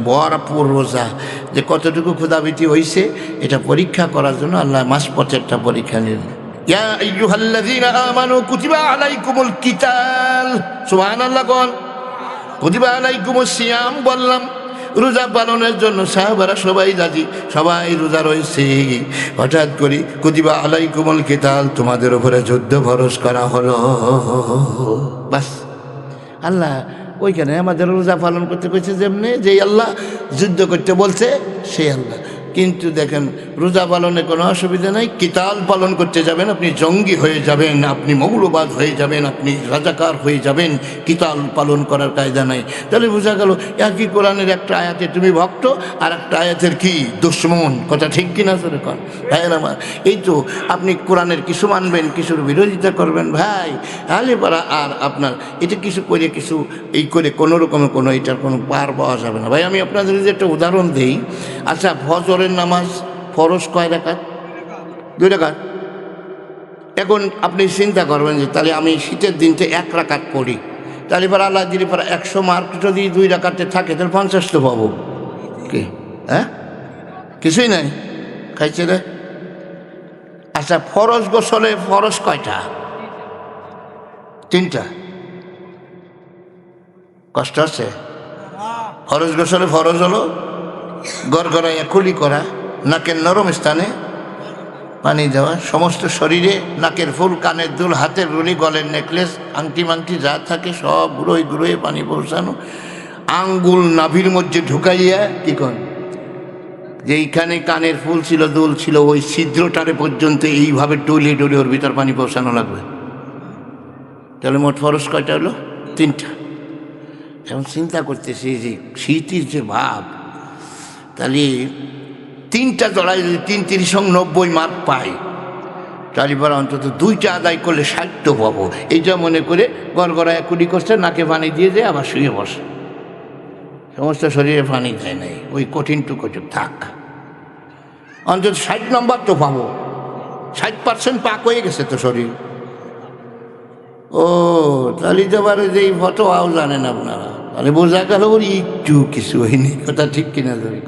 [SPEAKER 1] বরাপুর রোজা যে কতটুকু ক্ষুধাভীতি হয়েছে এটা পরীক্ষা করার জন্য আল্লাহ মাঝপথে একটা পরীক্ষা নিলেন। ইয়া আইয়ুহাল্লাযীনা আমানু কুতিবা আলাইকুমুল কিতাল, সুবহানাল্লাহ বল। কুতিবা আলাইকুমুস সিয়াম বললাম, রোজা পালনের জন্য সাহাবারা সবাই রাজি, সবাই রোজা রয়েছে। হঠাৎ করে কুতিবা আলাইকুমুল কিতাল, তোমাদের উপরে যুদ্ধ ফরজ করা হলো। বাস, আল্লাহ ওইখানে আমাদের রোজা পালন করতে কইছে যেমনি, যেই আল্লাহ যুদ্ধ করতে বলছে সেই আল্লাহ। কিন্তু দেখেন রোজা পালনে কোনো অসুবিধা নাই, কিতাল পালন করতে যাবেন আপনি জঙ্গি হয়ে যাবেন, আপনি মৌলবাদ হয়ে যাবেন, আপনি রাজাকার হয়ে যাবেন, কিতাল পালন করার কায়দা নাই। তাহলে বোঝা গেল একই কোরআনের একটা আয়াতে তুমি ভক্ত, আর একটা আয়াতের কি দুশ্মন। কথা ঠিক কিনা সরে কন ভাই আমার? এই তো আপনি কোরআনের কিছু মানবেন, কিছুর বিরোধিতা করবেন ভাই, তাহলে পারা আর আপনার এটা কিছু করে কিছু এই করে কোনো রকমের কোনো এটার কোনো পার পাওয়া যাবে না ভাই। আমি আপনাদের যদি একটা উদাহরণ দিই, আচ্ছা ফজরের নামাজ ফরজ কয় রাকাত? 2 রাকাত। এখন আপনি চিন্তা করবেন যে তাহলে আমি শীতের দিনতে 1 রাকাত পড়ি, তাহলে পর আল্লাহ যদি পর 100 মার্ক যদি 2 রাকাতে থাকে তাহলে 50 তো পাবো কি? হ্যাঁ, কিছুই নাই, খাইছে রে। আচ্ছা ফরজ গোসলে ফরজ কয়টা? 3টা। কষ্ট আছে? ফরজ গোসলে ফরজ হলো গড়গড়াইয়া কুলি করা, নাকের নরম স্থানে পানি দেওয়া, সমস্ত শরীরে নাকের ফুল, কানের দুল, হাতের রুলি, গলের নেকলেস, আংটি মাংটি যা থাকে সব গুঁড়োয় গুঁড়োয় পানি পৌঁছানো, আঙ্গুল নাভির মধ্যে ঢুকাইয়া কি কর, যেইখানে কানের ফুল ছিল, দুল ছিল, ওই ছিদ্রটারে পর্যন্ত এইভাবে ডলে ডলে ওর ভিতর পানি পৌঁছানো লাগবে। তাহলে মোট ফরজ কয়টা হলো? 3টা। এখন চিন্তা করতেছি যে শীতের যে ভাব, তাহলে 3টা জড়াই যদি 3 × 90 মার্ক পাই, তাহলে পর অন্তত 2টা আদায় করলে 60 পাবো। এইটা মনে করে গড়গড়ায় কুড়ি করছে, নাকে পানি দিয়ে যায়, আবার শুয়ে বসে, সমস্ত শরীরে পানি দেয় নাই, ওই কঠিনটুকু থাক, অন্তত 60 নম্বর তো পাবো। 60% পাক হয়ে গেছে তো শরীর। ও তাহলে তো আবার যে ফটোও জানেন আপনারা, তাহলে বোঝা গেল ওর একটু কিছু হয়নি। কথা ঠিক কিনা ধরি?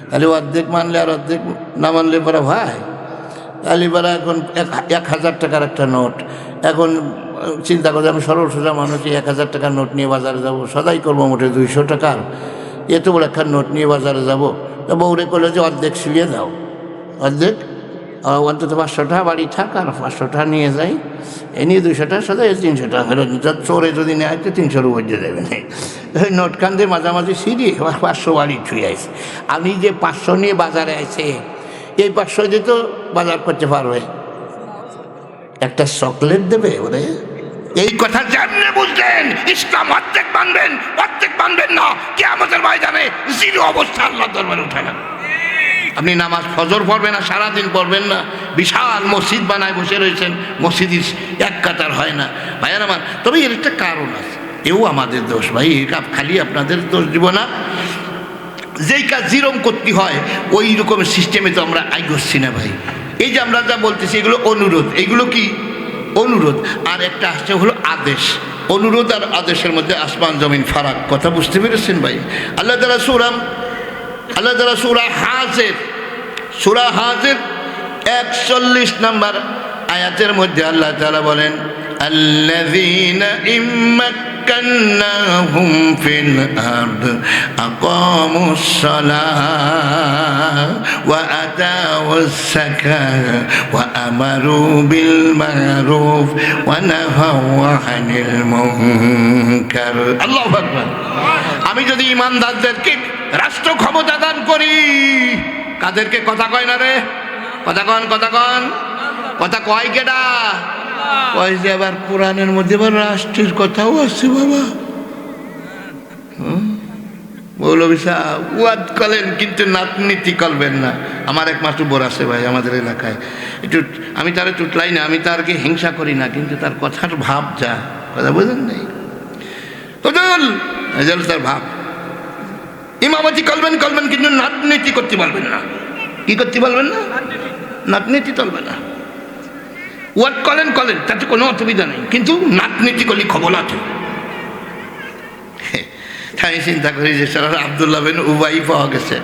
[SPEAKER 1] তাহলে অর্ধেক মানলে আর অর্ধেক না মানলে পরে ভাই, তাহলে পরে এখন 1000 টাকার একটা নোট, এখন চিন্তা করছে আমি সরল সোজা মানুষ, 1000 টাকার নোট নিয়ে বাজারে যাবো, সদাই করবো মোটে 200 টাকার, এত বড় একটা নোট নিয়ে বাজারে যাবো। তো বউরে করলে যে অর্ধেক শুয়ে দাও, অর্ধেক অন্তত 500 টাকা বাড়ি থাক, আর 500 টাকা নিয়ে যাই, এ নিয়ে 200 টাকা সদাই 300 টাকা ফেরত, চোরে যদি নেয় তো 300 উপর দিয়ে দেবে না। ওই নোট কান্দে মাঝামাঝি সিঁড়ি 500 বাড়ি ছুঁয়ে আসে। আমি যে 500 নিয়ে বাজারে আছে, এই 500 দিয়ে তো বাজার করতে পারবে, একটা চকলেট দেবে ওরে। এই কথা জানলে বুঝলেন ইসলাম অর্ধেক মানবেন, অর্ধেক মানবেন না, কে আমাদের ভাই জানে জিরো অবস্থা আল্লাহ দরবারে উঠে না। আপনি নামাজ ফজর পড়বেন না, সারাদিন পড়বেন না, বিশাল মসজিদ বানায় বসে রয়েছেন, মসজিদের এক কাতার হয় না ভাইয়ার আমার। তবে এর একটা কারণ আছে, এও আমাদের দোষ ভাই, খালি আপনাদের দোষ দিব না। যেই কাজ জিরম করতে হয় ওই রকমের সিস্টেমে তো আমরা আই করছি না ভাই। এই যে আমরা যা বলতেছি এগুলো অনুরোধ, এগুলো কি অনুরোধ, আর একটা আসছে হলো আদেশ। অনুরোধ আর আদেশের মধ্যে আসমান জমিন ফারাক। কথা বুঝতে পেরেছেন ভাই? আল্লাহ তাআলা সূরা হাজের 41 নম্বর আয়াতের মধ্যে আল্লাহ তাআলা বলেন, আল্লাযীনা ইম্মাক্কান্নাহুম ফিল আরদ আকামুস সালাহ ওয়া আতাউস যাকাহ ওয়া আমারু বিল মারুফ ওয়া নাহাউ আনিল মুনকার। আল্লাহু আকবার। আমি যদি ঈমানদারদেরকে রাষ্ট্র ক্ষমতা দান করি, কাদেরকে? কথা কয় না রে, কথা কয় কেডা? কয় যে আবার কোরআনের মধ্যে আবার রাষ্ট্রের কথাও আছে বাবা। মৌলভী সাহেব ওয়াদ করেন কিন্তু নাতনীতি করবেন না। আমার এক মাতুব্বর আছে ভাই আমাদের এলাকায়, একটু আমি তারে চুটলাই না, আমি তারকে হিংসা করি না, কিন্তু তার কথার ভাব যা, কথা বোঝেন নাই তার ভাব। ইমামতি করবেন কিন্তু নাতনীতি করতে পারবেন না। কি করতে পারবেন না? নাতনীতি চলবে না। ওয়াট করেন তাতে কোনো অসুবিধা নেই, কিন্তু নাতনীতি করলে খবর আছে। তাই চিন্তা করি যে সারা আব্দুল্লাহ বিন উবাই পাওয়া গেছে।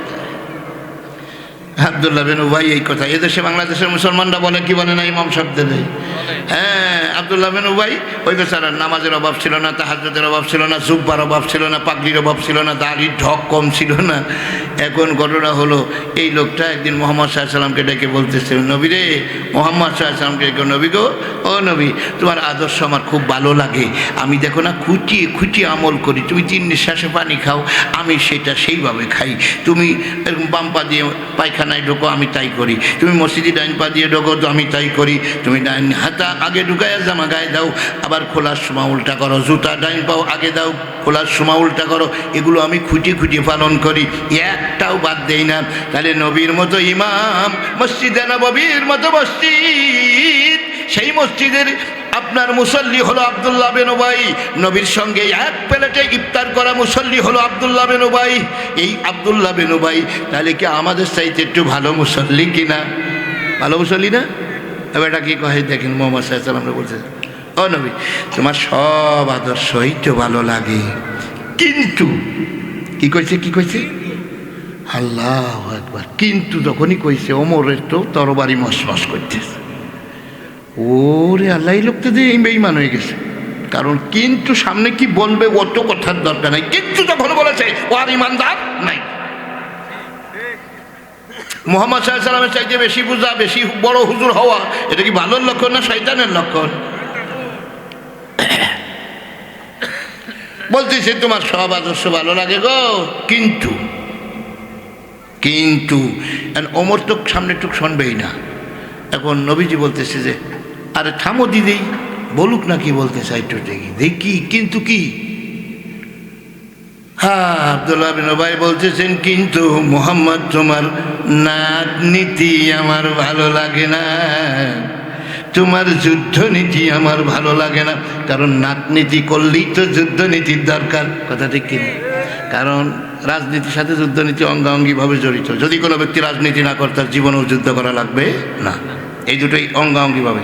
[SPEAKER 1] আব্দুল্লাহ বিন উবাই এই কথা এদেশে বাংলাদেশের মুসলমানরা বলে কি বলে না? ইমাম সাহেব দেবে। হ্যাঁ, আব্দুল্লাহ বিন উবাই ওই বেচারার নামাজের অভাব ছিল না, তাহাজ্জুদের অভাব ছিল না, জুব্বার অভাব ছিল না, পাগড়ির অভাব ছিল না, দাড়ির ঢক কম ছিল না। এখন ঘটনা হলো, এই লোকটা একদিন মোহাম্মদ সাল্লাল্লাহু আলাইহি ওয়াসাল্লামকে ডেকে বলতেছে, নবী রে, মোহাম্মদ সাল্লাল্লাহু আলাইহি ওয়াসাল্লামকে ডেকে, নবী গো, ও নবী, তোমার আদর্শ আমার খুব ভালো লাগে। আমি দেখো না খুঁটিয়ে আমল করি। তুমি 3 নিঃশ্বাসে পানি খাও, আমি সেটা সেইভাবে খাই। তুমি এরকম বাম পা দিয়ে পায়খানায় ঢোকো, আমি তাই করি। তুমি মসজিদে ডাইন পা দিয়ে ঢোকো, তো আমি তাই করি। তুমি ডাইন হাতা আগে ঢুকায় জামা গায়ে দাও, আবার খোলার সময় উল্টা করো। জুতা ডাইন পাও আগে দাও, খোলার সময় উল্টা করো। এগুলো আমি খুঁটিয়ে পালন করি, একটাও বাদ দেই না। তাহলে নবীর মতো ইমাম, মসজিদে নববীর মতো মসজিদ, সেই মসজিদের আপনার মুসল্লি হলো আব্দুল্লাহ বিন উবাই। নবীর সঙ্গে এক প্লেটে ইফতার করা মুসল্লি হলো আব্দুল্লাহ বিন উবাই। এই আব্দুল্লাহ বিন উবাই তাহলে কি আমাদের চাইতে একটু ভালো মুসল্লি কিনা? ভালো মুসল্লি না? এবার এটা কি কহে দেখেন, মোহাম্মদ সাল্লাল্লাহু আলাইহি ওয়াসাল্লাম বলছে, ও নবী, তোমার সব আদর্শই তো ভালো লাগে, কিন্তু কি কইছে? আল্লাহু আকবার। কিন্তু যখনই কইছে, ওমরের তো তরবারি মশমশ করতেছে। ওরে আল্লাহ, এই লোকটা যে বেঈমান হয়ে গেছে। কারণ কিন্তু সামনে কি বলবে অত কথার দরকার নাই, কিন্তু যখন বলেছে ও আর ইমানদার নাই। মুহাম্মদ সাল্লাল্লাহু আলাইহি ওয়াসাল্লামের চাইতে বেশি বুঝা, বেশি বড় হুজুর হওয়া, এটা কি ভালোর লক্ষণ না শয়তানের লক্ষণ? বলতেছে তোমার সব আদর্শ ভালো লাগে গো, কিন্তু ওমর তো সামনে টুক শুনবেই না। এখন নবীজি বলতেছে যে, আরে থামো দিদি, বলুক না কি বলতে চাই, একটু দেখি কিন্তু কি? হ্যাঁ, আব্দুল্লাহ বিন উবাই বলতেছেন, কিন্তু মুহাম্মদ, তোমার নাতনীতি আমার ভালো লাগে না, তোমার যুদ্ধনীতি আমার ভালো লাগে না। কারণ নাতনীতি করলেই তো যুদ্ধনীতির দরকার, কথা ঠিক কিনা? কারণ রাজনীতির সাথে যুদ্ধনীতি অঙ্গাঙ্গিভাবে জড়িত। যদি কোনো ব্যক্তি রাজনীতি না করে, তার জীবনেও যুদ্ধ করা লাগবে না। এই দুটোই অঙ্গাঙ্গিভাবে।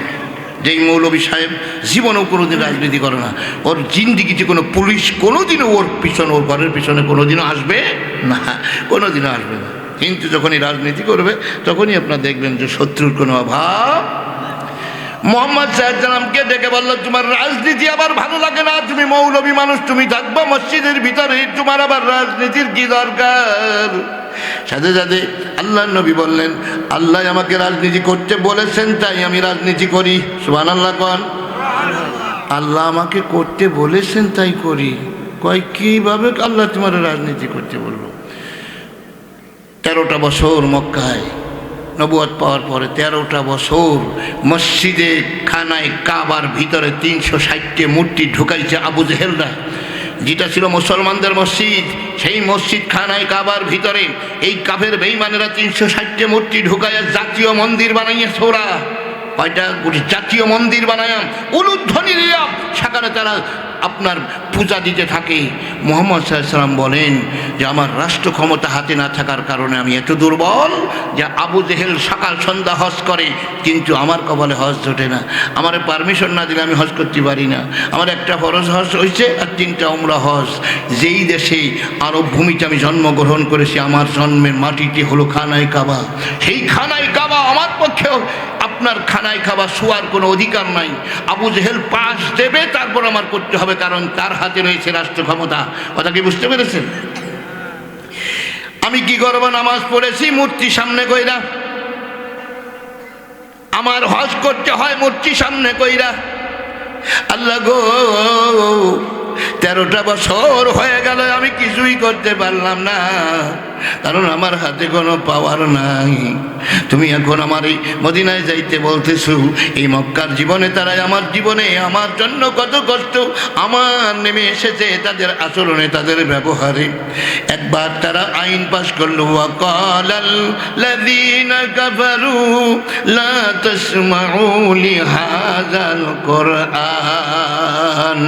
[SPEAKER 1] যেই মৌলভী সাহেব জীবনেও কোনোদিন রাজনীতি করে না, ওর জিন্দিগিতে কোনো পুলিশ কোনোদিনও ওর ঘরের পিছনে কোনোদিনও আসবে না, কোনোদিনও আসবে না। কিন্তু যখনই রাজনীতি করবে, তখনই আপনার দেখবেন যে শত্রুর কোনো অভাব। মোহাম্মদ সাল্লাল্লাহু ডেকে বলল, তোমার রাজনীতি আবার ভালো লাগে না, তুমি মৌলভী মানুষ, তুমি থাকবা মসজিদের ভিতরে, তোমার আবার রাজনীতির কি দরকার? সাথে সাথে আল্লাহ নবী বললেন, আল্লাহ আমাকে রাজনীতি করতে বলেছেন, তাই আমি রাজনীতি করি। সুবহানাল্লাহ কোন? আল্লাহ আমাকে করতে বলেছেন তাই করি। কয় কিভাবে আল্লাহ তোমার রাজনীতি করতে বললো? 13টা বছর মক্কায় নবুয়ত পাওয়ার পরে 13টা বছর মসজিদে খানায় কাবার ভিতরে 360টি মূর্তি ঢুকাইছে আবু জেহেলরা। যেটা ছিল মুসলমানদের মসজিদ, সেই মসজিদ খানায় কাবার ভিতরে এই কাফের বেঈমানেরা 360টি মূর্তি ঢুকাইয়া জাতীয় মন্দির বানাইয়েছে ওরা। কয়টা জাতীয় মন্দির বানায়াম, উলুধ্বনি দিলাম, সেখানে তারা আপনার পূজা দিতে থাকে। মুহাম্মদ সাল্লাল্লাহু আলাইহি ওয়াসাল্লাম বলেন যে আমার রাষ্ট্র ক্ষমতা হাতে না থাকার কারণে আমি এত দুর্বল যে আবু জেহেল সকাল সন্ধ্যা হজ করে, কিন্তু আমার কপালে হজ জোটে না। আমার পারমিশন না দিলে আমি হজ করতে পারি না। আমার একটা ফরজ হজ হয়েছে আর 3টা উমরা হজ। যেই দেশে আরব ভূমিতে আমি জন্মগ্রহণ করেছি, আমার জন্মের মাটিটি হলো খানায় কাবা। সেই খানায় কাবা আমার পক্ষেও আপনার খানায় খাবা শোয়ার কোনো অধিকার নাই। আবু জেহেল পাশ দেবে, তারপর আমার করতে হবে, কারণ তার হাতে রয়েছে রাষ্ট্র ক্ষমতা। কথা কি বুঝতে পেরেছেন? আমি কি করব? নামাজ পড়েছি মূর্তি সামনে কইরা, আমার হজ করতে হয় মূর্তি সামনে কইরা। আল্লাহ গো, 13টা বছর হয়ে গেল আমি কিছুই করতে পারলাম না, কারণ আমার হাতে কোনো পাওয়ার নাই। তুমি এখন আমার এই মদিনায় যাইতে বলতেছো। এই মক্কার জীবনে তারাই আমার জীবনে আমার জন্য কত কষ্ট আমার নেমে এসেছে, তাদের আচরণে, তাদের ব্যবহারে। একবার তারা আইন পাশ করলো, ওয়াকালাল লাযীনা কাফারু লা তাসমাউ লিহাযাল কুরআন,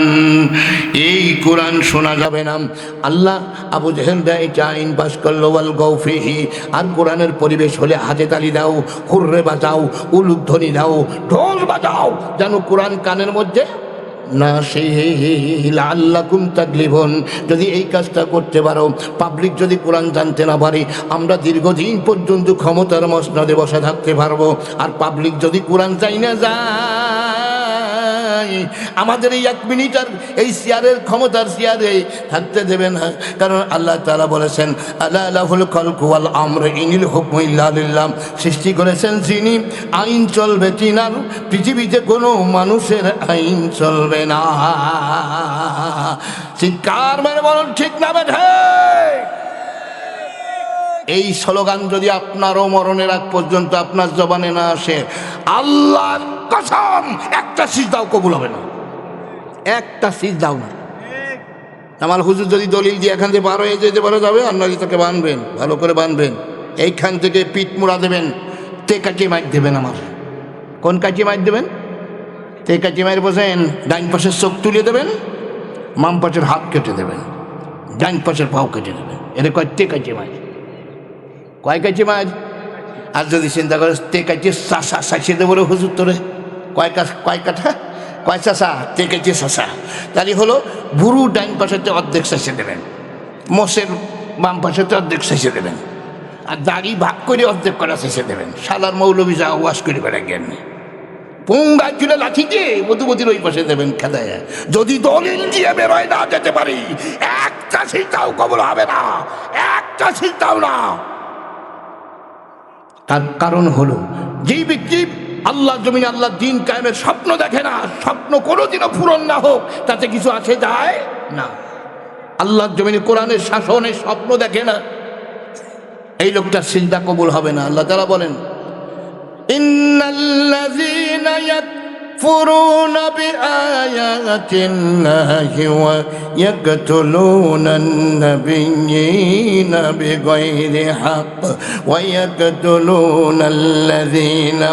[SPEAKER 1] এই কোরআন শোনা যাবে না। আল্লাহ আবু জেহেল এটা আইন পাশ করলো, ওয়াল গৌফিহি, আর কোরআনের পরিবেশ হলে হাতে তালি দাও, হুররে বাজাও, উলুধ্বনি দাও, ঢোল বাজাও, যেন কোরআন কানের মধ্যে না। সেই লাআল্লাকুম তাগলিবুন, যদি এই কাজটা করতে পারো, পাবলিক যদি কোরআন জানতে না পারে, আমরা দীর্ঘদিন পর্যন্ত ক্ষমতার মসনদে বসে থাকতে পারবো। আর পাবলিক যদি কোরআন চাই না যায়, আমাদের এই 1 মিনিট আর এই চেয়ারের ক্ষমতার চেয়ারে থাকতে দেবে না। কারণ আল্লাহ তাআলা বলেছেন, আলা লাহুল খালকু ওয়াল আমর ইনিল হুকমু ইল্লা লিল্লাহ, সৃষ্টি করেছেন যিনি, আইন চলবে তিনার, পৃথিবীতে কোনো মানুষের আইন চলবে না। চিৎকার মেরে বলুন ঠিক না বেঠে? এই স্লোগান যদি আপনারও মরণের আগ পর্যন্ত আপনার জবানে না আসে, আল্লাহর কসম একটা সিজদাও কবুল হবে না, একটা সিজদাও না। আমার হুজুর যদি দলিল দিয়ে এখান থেকে পার হয়ে যেতে পারে যাবে, আপনাকে তাকে বাঁধবেন, ভালো করে বাঁধবেন, এইখান থেকে পিঠ মুড়া দেবেন, কাটি মার দেবেন। আমার কোন কাটি মার দেবেন? কাটি মার বোঝেন? ডাইন পাশের চোখ তুলে দেবেন, বাম পাশের হাত কেটে দেবেন, ডাইন পাশের পাও কেটে দেবেন। এটা কয় কাটি মার। কয় কাটি মার? আর যদি চিন্তা করে কাটি চাষা চাষিয়ে দেবো রে হুজুর তোরে, কয় কাঠা, কয় চাষা, কাটি চাষা, তাহলে হলো বুড়ু ডাইন পাশেতে অর্ধেক চাষিয়ে দেবেন, মোষের বাম পাশেতে অর্ধেক চাষিয়ে দেবেন, আর দাড়ি ভাগ করে অর্ধেক করা চাষিয়ে দেবেন। শালার মৌলবি যা ওয়াশ করে বেড়া জ্ঞান নেই, পুঙ্গা চুলে লাঠি দিয়ে মধুমতির ওই পাশে দেবেন খেদায়। যদি দলিল দিয়ে বেরোয় না যেতে পারি, একটা সিজদাও কবুল হবে না, একটা সিজদাও না। তার কারণ হলো, যেই ব্যক্তি আল্লাহ জমিনে আল্লাহ দিন কায়েমের স্বপ্ন দেখে না, স্বপ্ন কোনোদিনও পূরণ না হোক তাতে কিছু আসে যায় না। আল্লাহ জমিনে কোরআনের শাসনের স্বপ্ন দেখে না, এই লোকটার সিজদা কবুল হবে না। আল্লাহ তাআলা বলেন, ইন্নাল্লাযীনা ইয়াকফুরুনা বিআয়াতিল্লাহি ওয়া ইয়াকতুলুনান নাবিয়্যিনা বিগাইরি হক ওয়া ইয়াকতুলুনাল্লাযীনা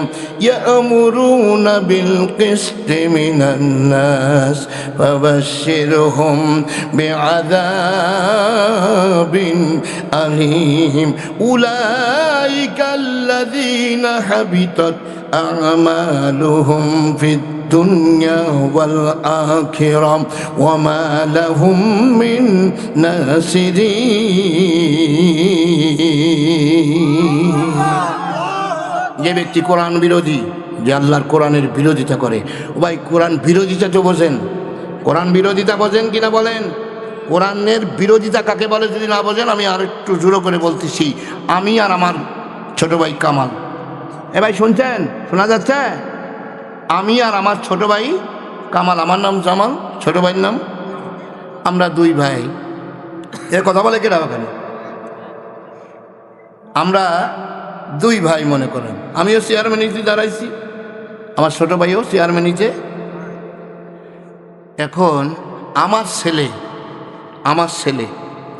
[SPEAKER 1] ইয়া'মুরুনা বিল কিসতি মিনান নাস ফাবাশশিরহুম বিআযাবিন আলীম উলাইকাল্লাযীনা হাবিতাত أعمالهم في الدنيا والآخرة وما لهم من ناصرين। যে ব্যক্তি কোরআন বিরোধী, যে আল্লাহর কোরআনের বিরোধিতা করে, ও ভাই কোরআন বিরোধিতা তো বোঝেন, কোরআন বিরোধিতা বোঝেন কিনা বলেন? কোরআনের বিরোধিতা কাকে বলে যদি না বোঝেন, আমি আর একটু জোরে করে বলতেছি। আমি আর আমার ছোট ভাই কামাল, এ ভাই শুনছেন? শোনা যাচ্ছে? আমি আর আমার ছোট ভাই কামাল, আমার নাম জামাল, ছোট ভাইয়ের নাম, আমরা 2 ভাই। এর কথা বলে কেন? কেন আমরা 2 ভাই মনে করেন। আমিও চেয়ারম্যান নিচে দাঁড়াইছি, আমার ছোট ভাইও চেয়ারম্যান নিচে। এখন আমার ছেলে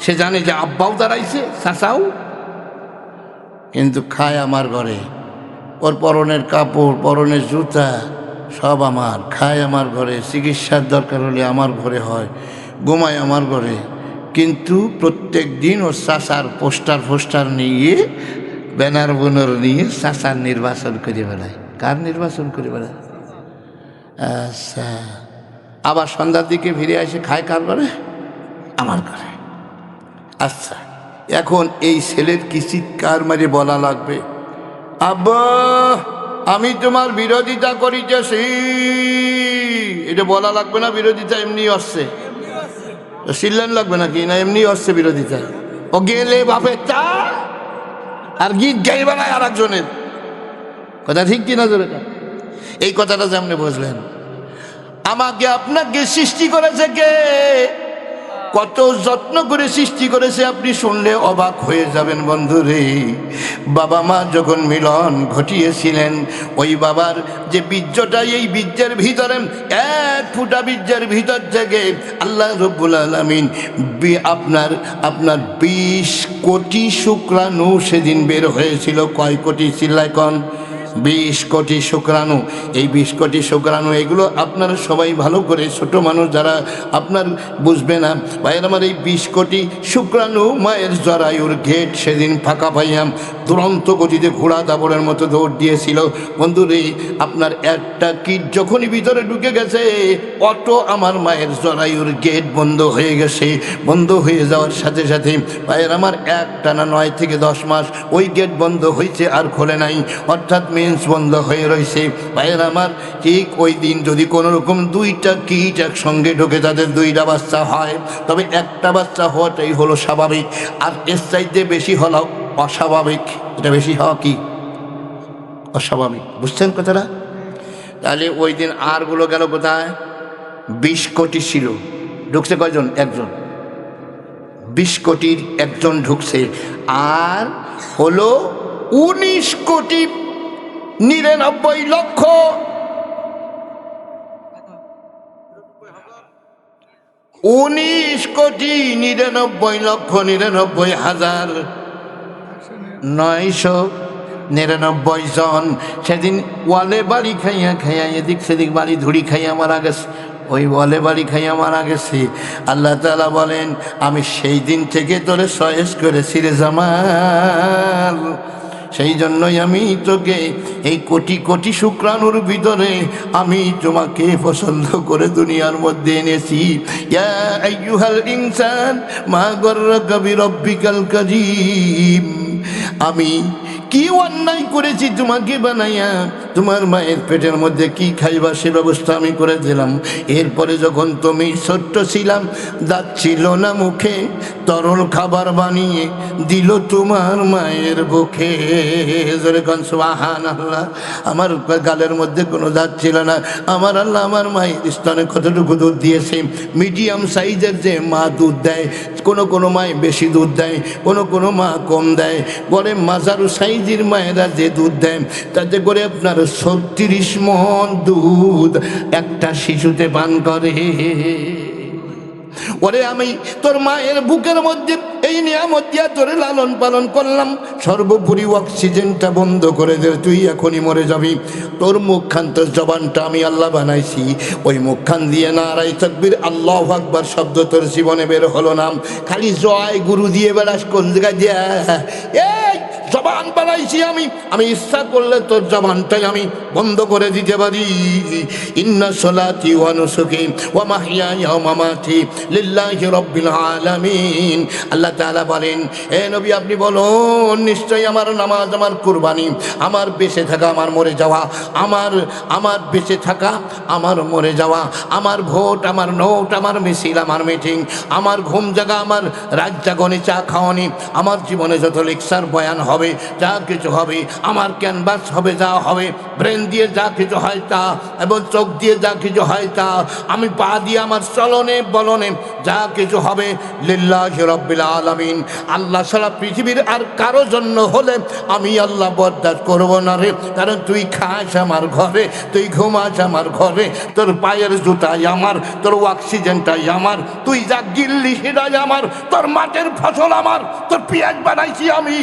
[SPEAKER 1] সে জানে যে আব্বাও দাঁড়াইছে, চাচাও, কিন্তু খায় আমার ঘরে। ওর পরনের কাপড়, পরনের জুতা সব আমার, খায় আমার ঘরে, চিকিৎসার দরকার হলে আমার ঘরে হয়, ঘুমায় আমার ঘরে। কিন্তু প্রত্যেক দিন ওর চাচার পোস্টার নিয়ে, ব্যানার বুনর নিয়ে চাচার নির্বাচন করে বেড়ায়। কার নির্বাচন করে বেড়ায়? আচ্ছা, আবার সন্ধ্যার দিকে ফিরে এসে খায় কার ঘরে? আমার ঘরে। আচ্ছা, এখন এই ছেলের কি চিৎকার মারে বলা লাগবে, আব্বা আমি তোমার বিরোধিতা করিতেছি, এটা বলা লাগবে না? বিরোধিতা এমনি আসছে, সিল্লান লাগবে নাকি? না এমনি আসছে বিরোধিতা। ও গেলে বাপের চা আর গীত গাইবে না আর একজনের কথা, ঠিক কিনা জোরে? এই কথাটা যেমনি বুঝলেন, আমাকে আপনাকে সৃষ্টি করেছে কে, কত যত্ন করে সৃষ্টি করেছে, আপনি শুনলে অবাক হয়ে যাবেন বন্ধুরে। বাবা মা যখন মিলন ঘটিয়েছিলেন, ওই বাবার যে বীর্যটা, এই বীর্যের ভিতরে, এক ফুটা বীর্যের ভিতর থেকে আল্লাহ রব্বুল আলামিন আপনার 20 কোটি শুক্রাণু সেদিন বের হয়েছিল। কয় কোটি? চিল্লায় কন। 20 কোটি শুক্রাণু। এই 20 কোটি শুক্রাণু, এগুলো আপনারা সবাই ভালো করে, ছোট মানুষ যারা আপনার বুঝবে না ভাইয়ের আমার, এই 20 কোটি শুক্রাণু মায়ের জরায়ুর গেট সেদিন ফাঁকা পাইয়াম, দুরন্ত গতিতে ঘোড়া দাবড়ের মতো দৌড় দিয়েছিল। বন্ধুরে, আপনার একটা কিট যখনই ভিতরে ঢুকে গেছে, অটো আমার মায়ের জরায়ুর গেট বন্ধ হয়ে গেছে। বন্ধ হয়ে যাওয়ার সাথে সাথে ভাইয়ের আমার একটানা 9 থেকে 10 মাস ওই গেট বন্ধ হয়েছে, আর খোলে নাই, অর্থাৎ মেন্স বন্ধ হয়ে রয়েছে। ভাইয়ের আমার, ঠিক ওই দিন যদি কোনো রকম 2টা কিট একসঙ্গে ঢোকে, তাদের 2টা বাচ্চা হয়, তবে একটা বাচ্চা হওয়াটাই হলো স্বাভাবিক, আর এর চাইতে বেশি হলো অস্বাভাবিক। এটা বেশি হওয়া কি অস্বাভাবিক, বুঝছেন কথাটা? তাহলে ওই দিন আরগুলো গেল কোথায়? 20 কোটি ছিল, ঢুকছে কয়জন? একজন। 20 কোটির একজন ঢুকছে, আর হলো 19 কোটি 99 লক্ষ 19 কোটি 99 লক্ষ 99,999 জন সেদিন ওয়ালে বাড়ি খাইয়া খাইয়া, এদিক সেদিক বাড়ি ধুড়ি খাইয়া মারা গেছে। ওই ওয়ালে বাড়ি খাইয়া মারা গেছে। আল্লাহ তাআলা বলেন, আমি সেই দিন থেকে তোরে চয়েস করেছি রে জামাল, সেই জন্যই আমি তোকে এই কোটি কোটি শুক্রাণুর ভিতরে আমি তোমাকে পছন্দ করে দুনিয়ার মধ্যে এনেছি। ইয়া আইয়ুহাল ইনসান মা গররাকা বিরব্বিকাল কারীম, আমি কি অন্যায় করেছি তোমাকে বানাইয়া, তোমার মায়ের পেটের মধ্যে কি খাইবা সে ব্যবস্থা আমি করে দিলাম। এরপরে যখন তুমি ছোট্ট ছিলাম, দাঁত ছিল না মুখে, তরল খাবার বানিয়ে দিল তোমার মায়ের বুকে। জোরে কোন সুবহানাল্লাহ। আমার গালের মধ্যে কোনো দাঁত ছিল না, আমার আল্লাহ আমার মায়ের স্তনে কতটুকু দুধ দিয়েছে। মিডিয়াম সাইজের যে মা দুধ দেয়, কোনো মায় বেশি দুধ দেয়, কোনো মা কম দেয়, বলে মাঝারু সাইজের মায়েরা যে দুধ দেয়, তাতে করে আপনার 36 মণ দুধ একটা শিশুতে পান করে। ওরে আমি তোর মায়ের বুকের মধ্যে এই নিয়ামত দিয়া তোরে লালন পালন করলাম, সর্বোপরি অক্সিজেনটা বন্ধ করে দে, তুই এখনই মরে যাবি। তোর মুখখান, তোর জবানটা আমি আল্লাহ বানাইছি, ওই মুখখান দিয়ে নারাই তাকবীর আল্লাহু আকবার শব্দ তোর জীবনে বের হলো না, খালি জয় গুরু দিয়ে বেড়াস কোন জায়গায় দিয়া। এই জবান বানাইছি আমি ইচ্ছা করলে তোর জবানটাই আমি বন্ধ করে দিতে পারি। ইন্না সলাতি ওয়া নুসুকি ওয়া মাহইয়ায়া ওয়া মামাতি লিল্লাহি রাব্বিল আলামিন। আল্লাহ তাআলা বলেন, হে নবী আপনি বলুন, নিশ্চয়ই আমার নামাজ, আমার কুরবানি, আমার বেঁচে থাকা, আমার মরে যাওয়া, আমার বেঁচে থাকা, আমার মরে যাওয়া, আমার ভোট, আমার নোট, আমার মিছিল, আমার মিটিং, আমার ঘুম জাগা, আমার রাত জাগনি, চা খাওয়ানি, আমার জীবনে যত লেকচার বয়ান হবে, যা কিছু হবে, আমার ক্যানভাস হবে, যা হবে, ব্রেন দিয়ে যা কিছু হয় তা, এবং চোখ দিয়ে যা কিছু হয় তা, আমি পা দিয়ে আমার চলনে বলনে যা কিছু হবে, লিল্লাহি রাব্বিল আলামিন, আল্লাহ সারা পৃথিবীর আর কারো জন্য হলে আমি আল্লাহ বরদাস্ত করব না রে। কারণ তুই খাস আমার ঘরে, তুই ঘুমাস আমার ঘরে, তোর পায়ের জুতাই আমার, তোর অক্সিজেনটাই আমার, তুই যা গিল্লি সেটাই আমার, তোর মাঠের ফসল আমার, তোর পেঁয়াজ বানাইছি আমি,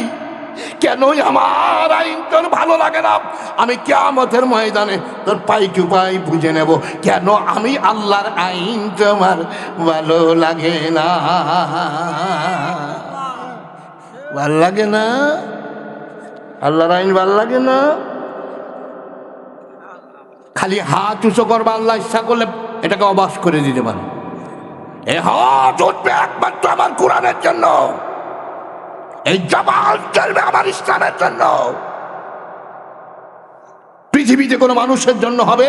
[SPEAKER 1] কেনই আমার আইন তোর ভালো লাগে না? আমি কিয়ামতের ময়দানে তোর পাই টু পাই বুঝে নেব কেন আমি আল্লাহর আইন তোমার ভালো লাগে না। ভাল লাগে না? আল্লাহর আইন ভাল লাগে না? খালি হাত উঁচু করবা, আল্লাহ ইচ্ছা করলে এটাকে অবাস করে দিতে পারে। এ হাত উঠবে একমাত্র আমার কোরআনের জন্য, এই জবান চলবে আমার ইসলামের জন্য। পৃথিবীতে কোনো মানুষের জন্য হবে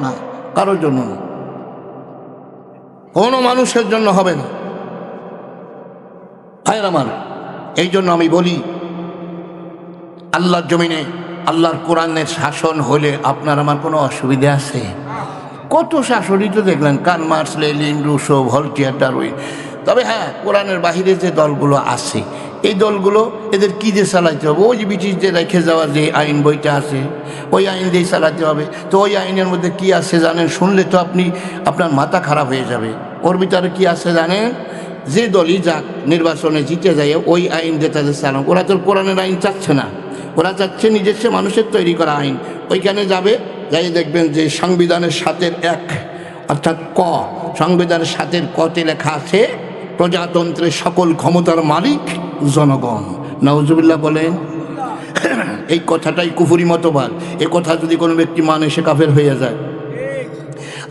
[SPEAKER 1] না, কারোর জন্য না, কোনো মানুষের জন্য হবে না। ভাইয়ের আমার, এই জন্য আমি বলি আল্লাহর জমিনে আল্লাহর কোরআনের শাসন হলে আপনার আমার কোনো অসুবিধা আছে? কত শাসনই তো দেখলেন, Karl Marx, Lenin, Rousseau, Voltaire, Darwin. তবে হ্যাঁ, কোরআনের বাহিরে যে দলগুলো আছে, এই দলগুলো এদের কী দিয়ে চালাইতে হবে? ওই যে ব্রিটিশদের রেখে যাওয়া যে আইন বইটা আছে, ওই আইন দিয়েই চালাতে হবে। তো ওই আইনের মধ্যে কি আছে জানেন? শুনলে তো আপনার মাথা খারাপ হয়ে যাবে। ওর ভিতরে কি আছে জানেন? যে দলই যাক নির্বাচনে জিতে যায় ওই আইন দিয়ে তাদের চালান। ওরা তো কোরআনের আইন চাচ্ছে না, ওরা চাচ্ছে নিজস্ব মানুষের তৈরি করা আইন। ওইখানে যাবে, যাই দেখবেন যে সংবিধানের 7(1) অর্থাৎ ক, সংবিধানের 7(ক)তে লেখা আছে প্রজাতন্ত্রের সকল ক্ষমতার মালিক জনগণ। নাউজুবিল্লাহ বলেন। এই কথাটাই কুফরি মতবাদ। এ কথা যদি কোনো ব্যক্তি মানে সে কাফের হয়ে যায়।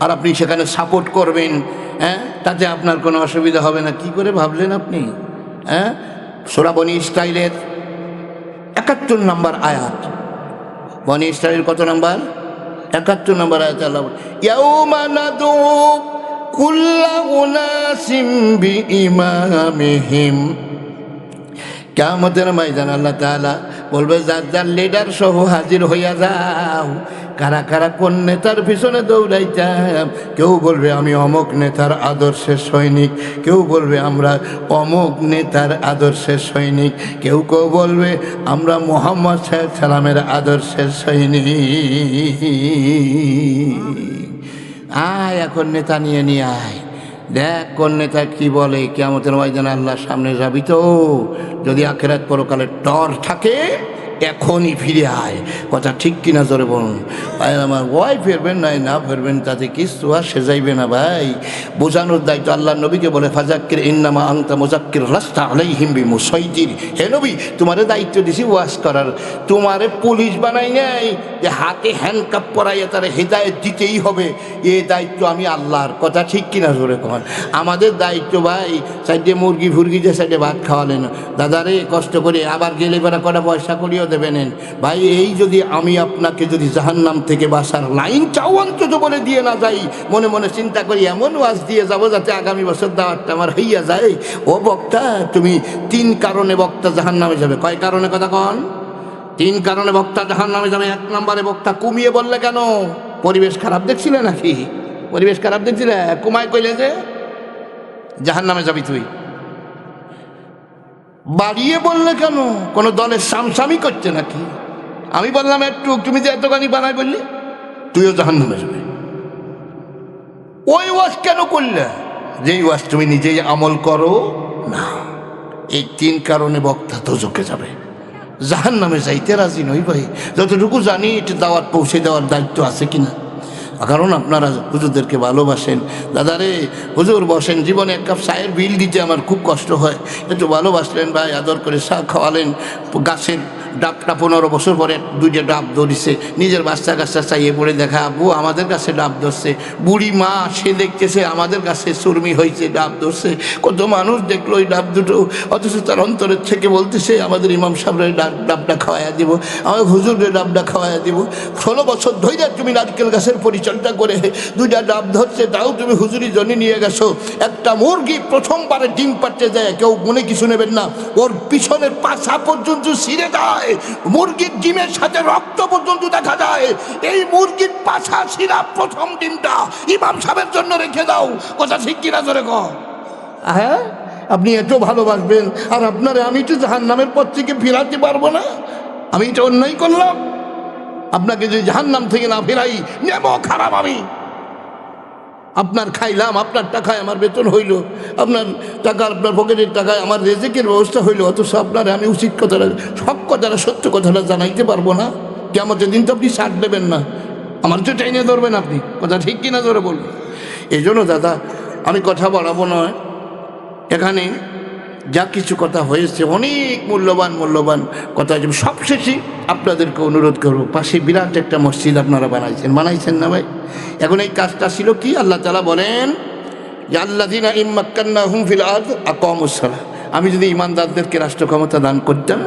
[SPEAKER 1] আর আপনি সেখানে সাপোর্ট করবেন, হ্যাঁ, তাতে আপনার কোনো অসুবিধা হবে না। কি করে ভাবলেন আপনি? হ্যাঁ, সূরা বনী ইসরাঈলের 71 নম্বর আয়াত। বনী ইসরাঈল কত নম্বর? 71 নম্বর আয়াত। আল্লাহ ইয়াউমা নাদউ কুল্লা উনাসিম বিইমামিহিম। কিয়ামতের ময়দান আল্লাহ তাআলা বলবে, যার যার লিডার সহ হাজির হইয়া যাও। কারা কারা কোন নেতার পিছনে দৌড়াইতাম? কেউ বলবে আমি অমুক নেতার আদর্শের সৈনিক, কেউ বলবে আমরা অমুক নেতার আদর্শের সৈনিক, কেউ কেউ বলবে আমরা মুহাম্মদ সাল্লামের আদর্শের সৈনিক। আয় এখন নেতা নিয়ে নিয়ে আয়, দেখ কোন নেতা কি বলে। কিয়ামতের ময়দানে আল্লাহর সামনে যাবি তো, যদি আখিরাত পরকালের ডর থাকে এখনই ফিরে আয়। কথা ঠিক কিনা জোরে বলুন। ভাই আমার, ওয়াই ফেরবেন নাই না ফেরবেন তাতে কিছু আর সে যাইবে না ভাই। বোঝানোর দায়িত্ব আল্লাহ নবীকে বলে ফাজাক্কির ইন্নামা আনতা মুজাক্কির লাস্তা আলাইহিম বিমুসাইতির। হে নবী, তোমারে দায়িত্ব দিছি ওয়াজ করার, তোমারে পুলিশ বানাই নাই যে হাতে হ্যান্ডকাপ পরাইয়া তারা হেদায়েত দিতেই হবে। এই দায়িত্ব আমি আল্লাহর। কথা ঠিক কিনা জোরে কন। আমাদের দায়িত্ব ভাই সাইডে মুরগি ফুরগি যে সাইডে ভাত খাওয়ালেন, দাদারে কষ্ট করে আবার গেলে বেড়া কটা পয়সা করিও দেবেন ভাই। এই যদি আমি আপনাকে যদি জাহান্নাম থেকে বাঁচার লাইনটাও অন্তত বলে দিয়ে না যাই, মনে মনে চিন্তা করি এমন ওয়াজ দিয়ে যাব যাতে আগামী বছর দাওয়াতটা আমার হইয়া যায়। ও বক্তা, তুমি 3 কারণে বক্তা জাহান্নামে যাবে। কয় কারণে? কথা কন। 3 কারণে বক্তা জাহান্নামে যাবে। 1 নম্বরে বক্তা কমিয়ে বললে কেন? পরিবেশ খারাপ দেখছিলে নাকি? পরিবেশ খারাপ দেখছিলে, কুমায় কইলে যে জাহান্নামে যাবি তুই। বাড়িয়ে বললে কেন? কোনো দলের সামসামি করছে নাকি? আমি বললাম একটু, তুমি যে এতখানি বানাই বললি তুইও জাহান্নামে যাবে। ওই ওয়াজ কেন করলে? যেই ওয়াজ তুমি নিজেই আমল করো না। এই 3 কারণে বক্তা দোজখে যাবে, জাহান্নামে যাইতে রাজি নই ভাই। যতটুকু জানি এটা দাওয়াত পৌঁছে দেওয়ার দায়িত্ব আছে কিনা। কারণ আপনারা হুজুরদেরকে ভালোবাসেন। দাদারে, হুজুর বসেন, জীবনে 1 কাপ চায়ের বিল দিতে আমার খুব কষ্ট হয়। একটু ভালোবাসলেন ভাই, আদর করে চা খাওয়ালেন। গাছের ডাবটা 15 বছর পরে 2টা ডাব ধরিছে, নিজের বাচ্চা কাচ্চা চাইয়ে পড়ে দেখা, আব্বু আমাদের কাছে ডাব ধরছে। বুড়ি মা সে দেখতেছে আমাদের কাছে চর্মি হয়েছে, ডাব ধরছে। কত মানুষ দেখলো ওই ডাব দুটো, অথচ তার অন্তরের থেকে বলতেছে আমাদের ইমাম সাহেবের ডাবটা খাওয়াইয়া দিব, আমাদের হুজুরের ডাবটা খাওয়াইয়া দিব। 16 বছর ধরে তুমি নারকেল গাছের পরিচর্যা করে 2টা ডাব ধরছে, তাও তুমি হুজুরি জন্য নিয়ে গেছো। একটা মুরগি প্রথমবারে ডিম পাড়তে যায়, কেউ মনে কিছু নেবেন না, ওর পিছনের পাছা পর্যন্ত ছিঁড়ে যায়, মুরগির ডিমের সাথে রক্ত পর্যন্ত দেখা যায়। এই মুরগির পাছা ছিঁড়া প্রথম ডিমটা ইমাম সাহেবের জন্য রেখে দাও। কথা ঠিক কিনা জোরে কও। হ্যাঁ, আপনি এত ভালোবাসবেন, আর আপনারে আমি তো জাহান্নামের পথ থেকে ফিরাতে পারবো না। আমি এটা অন্যায় করলাম, আপনাকে যদি জাহান্নাম থেকে না ফেরাই নেব খারাপ আমি। আপনার খাইলাম, আপনার টাকায় আমার বেতন হইল, আপনার টাকা, আপনার পকেটের টাকায় আমার রেজেকের ব্যবস্থা হইল, অথচ আপনার আমি উচিত কথাটা, সব কথাটা, সত্য কথাটা জানাইতে পারবো না। কিয়ামতের দিন তো আপনি ছাড় দেবেন না, আমার তো টাইনে ধরবেন আপনি, কথা ঠিক কিনা ধরে বলবেন। এই জন্য দাদা আমি কথা বাড়াবো নয়, এখানে যা কিছু কথা হয়েছে অনেক মূল্যবান মূল্যবান কথা হয়েছে। সবশেষে আপনাদেরকে অনুরোধ করবো, পাশে বিরাট একটা মসজিদ আপনারা বানাইছেন না ভাই? এখন এই কাজটা ছিল কি, আল্লাহ তাআলা বলেন যে আল্লাযীনা ইম্মাক্কান্নাহুম ফিল আরদ আকামুস সালাহ, আমি যদি ইমানদারদেরকে রাষ্ট্র ক্ষমতা দান করতাম,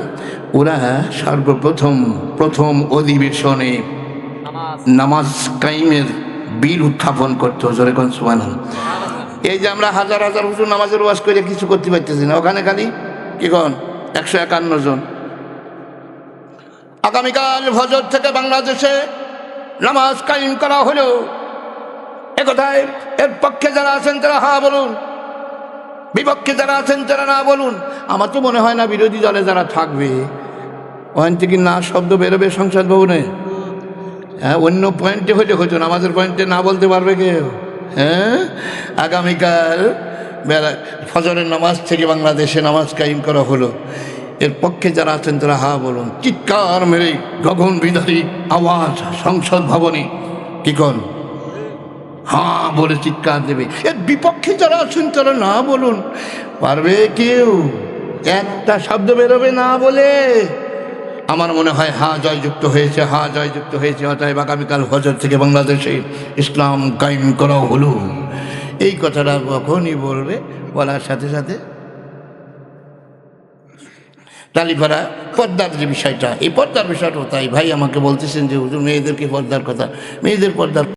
[SPEAKER 1] ওরা প্রথম অধিবেশনে নামাজ কায়েমের বিল উত্থাপন করতো। জোরে কোন সুবহানাল্লাহ। এই যে আমরা হাজার হাজার হুজুর নামাজের ওয়াজ করে কিছু করতে পারতেছি না, ওখানে খালি কি কন 151 জন। আগামীকাল ফজর থেকে বাংলাদেশে নামাজ কায়েম করা হলো, একথায় এর পক্ষে যারা আছেন তারা হ্যাঁ বলুন, বিপক্ষে যারা আছেন তারা না বলুন। আমার তো মনে হয় না বিরোধী দলে যারা থাকবে ওখান থেকে না শব্দ বেরোবে সংসদ ভবনে। হ্যাঁ, অন্য পয়েন্টে হলে হতো, আমাদের পয়েন্টে না বলতে পারবে কেউ? হ্যাঁ, আগামীকাল বেলা ফজরের নামাজ থেকে বাংলাদেশে নামাজ কায়েম করা হলো, এর পক্ষে যারা আছেন তারা হ্যাঁ বলুন। চিৎকার মেরে গগন বিদারী আওয়াজ সংসদ ভবনে কি কন হ্যাঁ বলে চিৎকার দেবে। এর বিপক্ষে যারা আছেন তারা না বলুন। পারবে কেউ? একটা শব্দ বেরোবে না বলে? আমার মনে হয় হ্যাঁ জয়যুক্ত হয়েছে, হ্যাঁ জয়যুক্ত হয়েছে। অতএব আগামীকাল ফজর থেকে বাংলাদেশে ইসলাম কায়েম করা হলো। এই কথাটা কখনই বলবে, বলার সাথে সাথে তালিপাড়া পর্দার যে বিষয়টা, এই পর্দার বিষয়টা তাই ভাই আমাকে বলতেছেন যে হুজুর মেয়েদেরকে পর্দার কথা, মেয়েদের পর্দার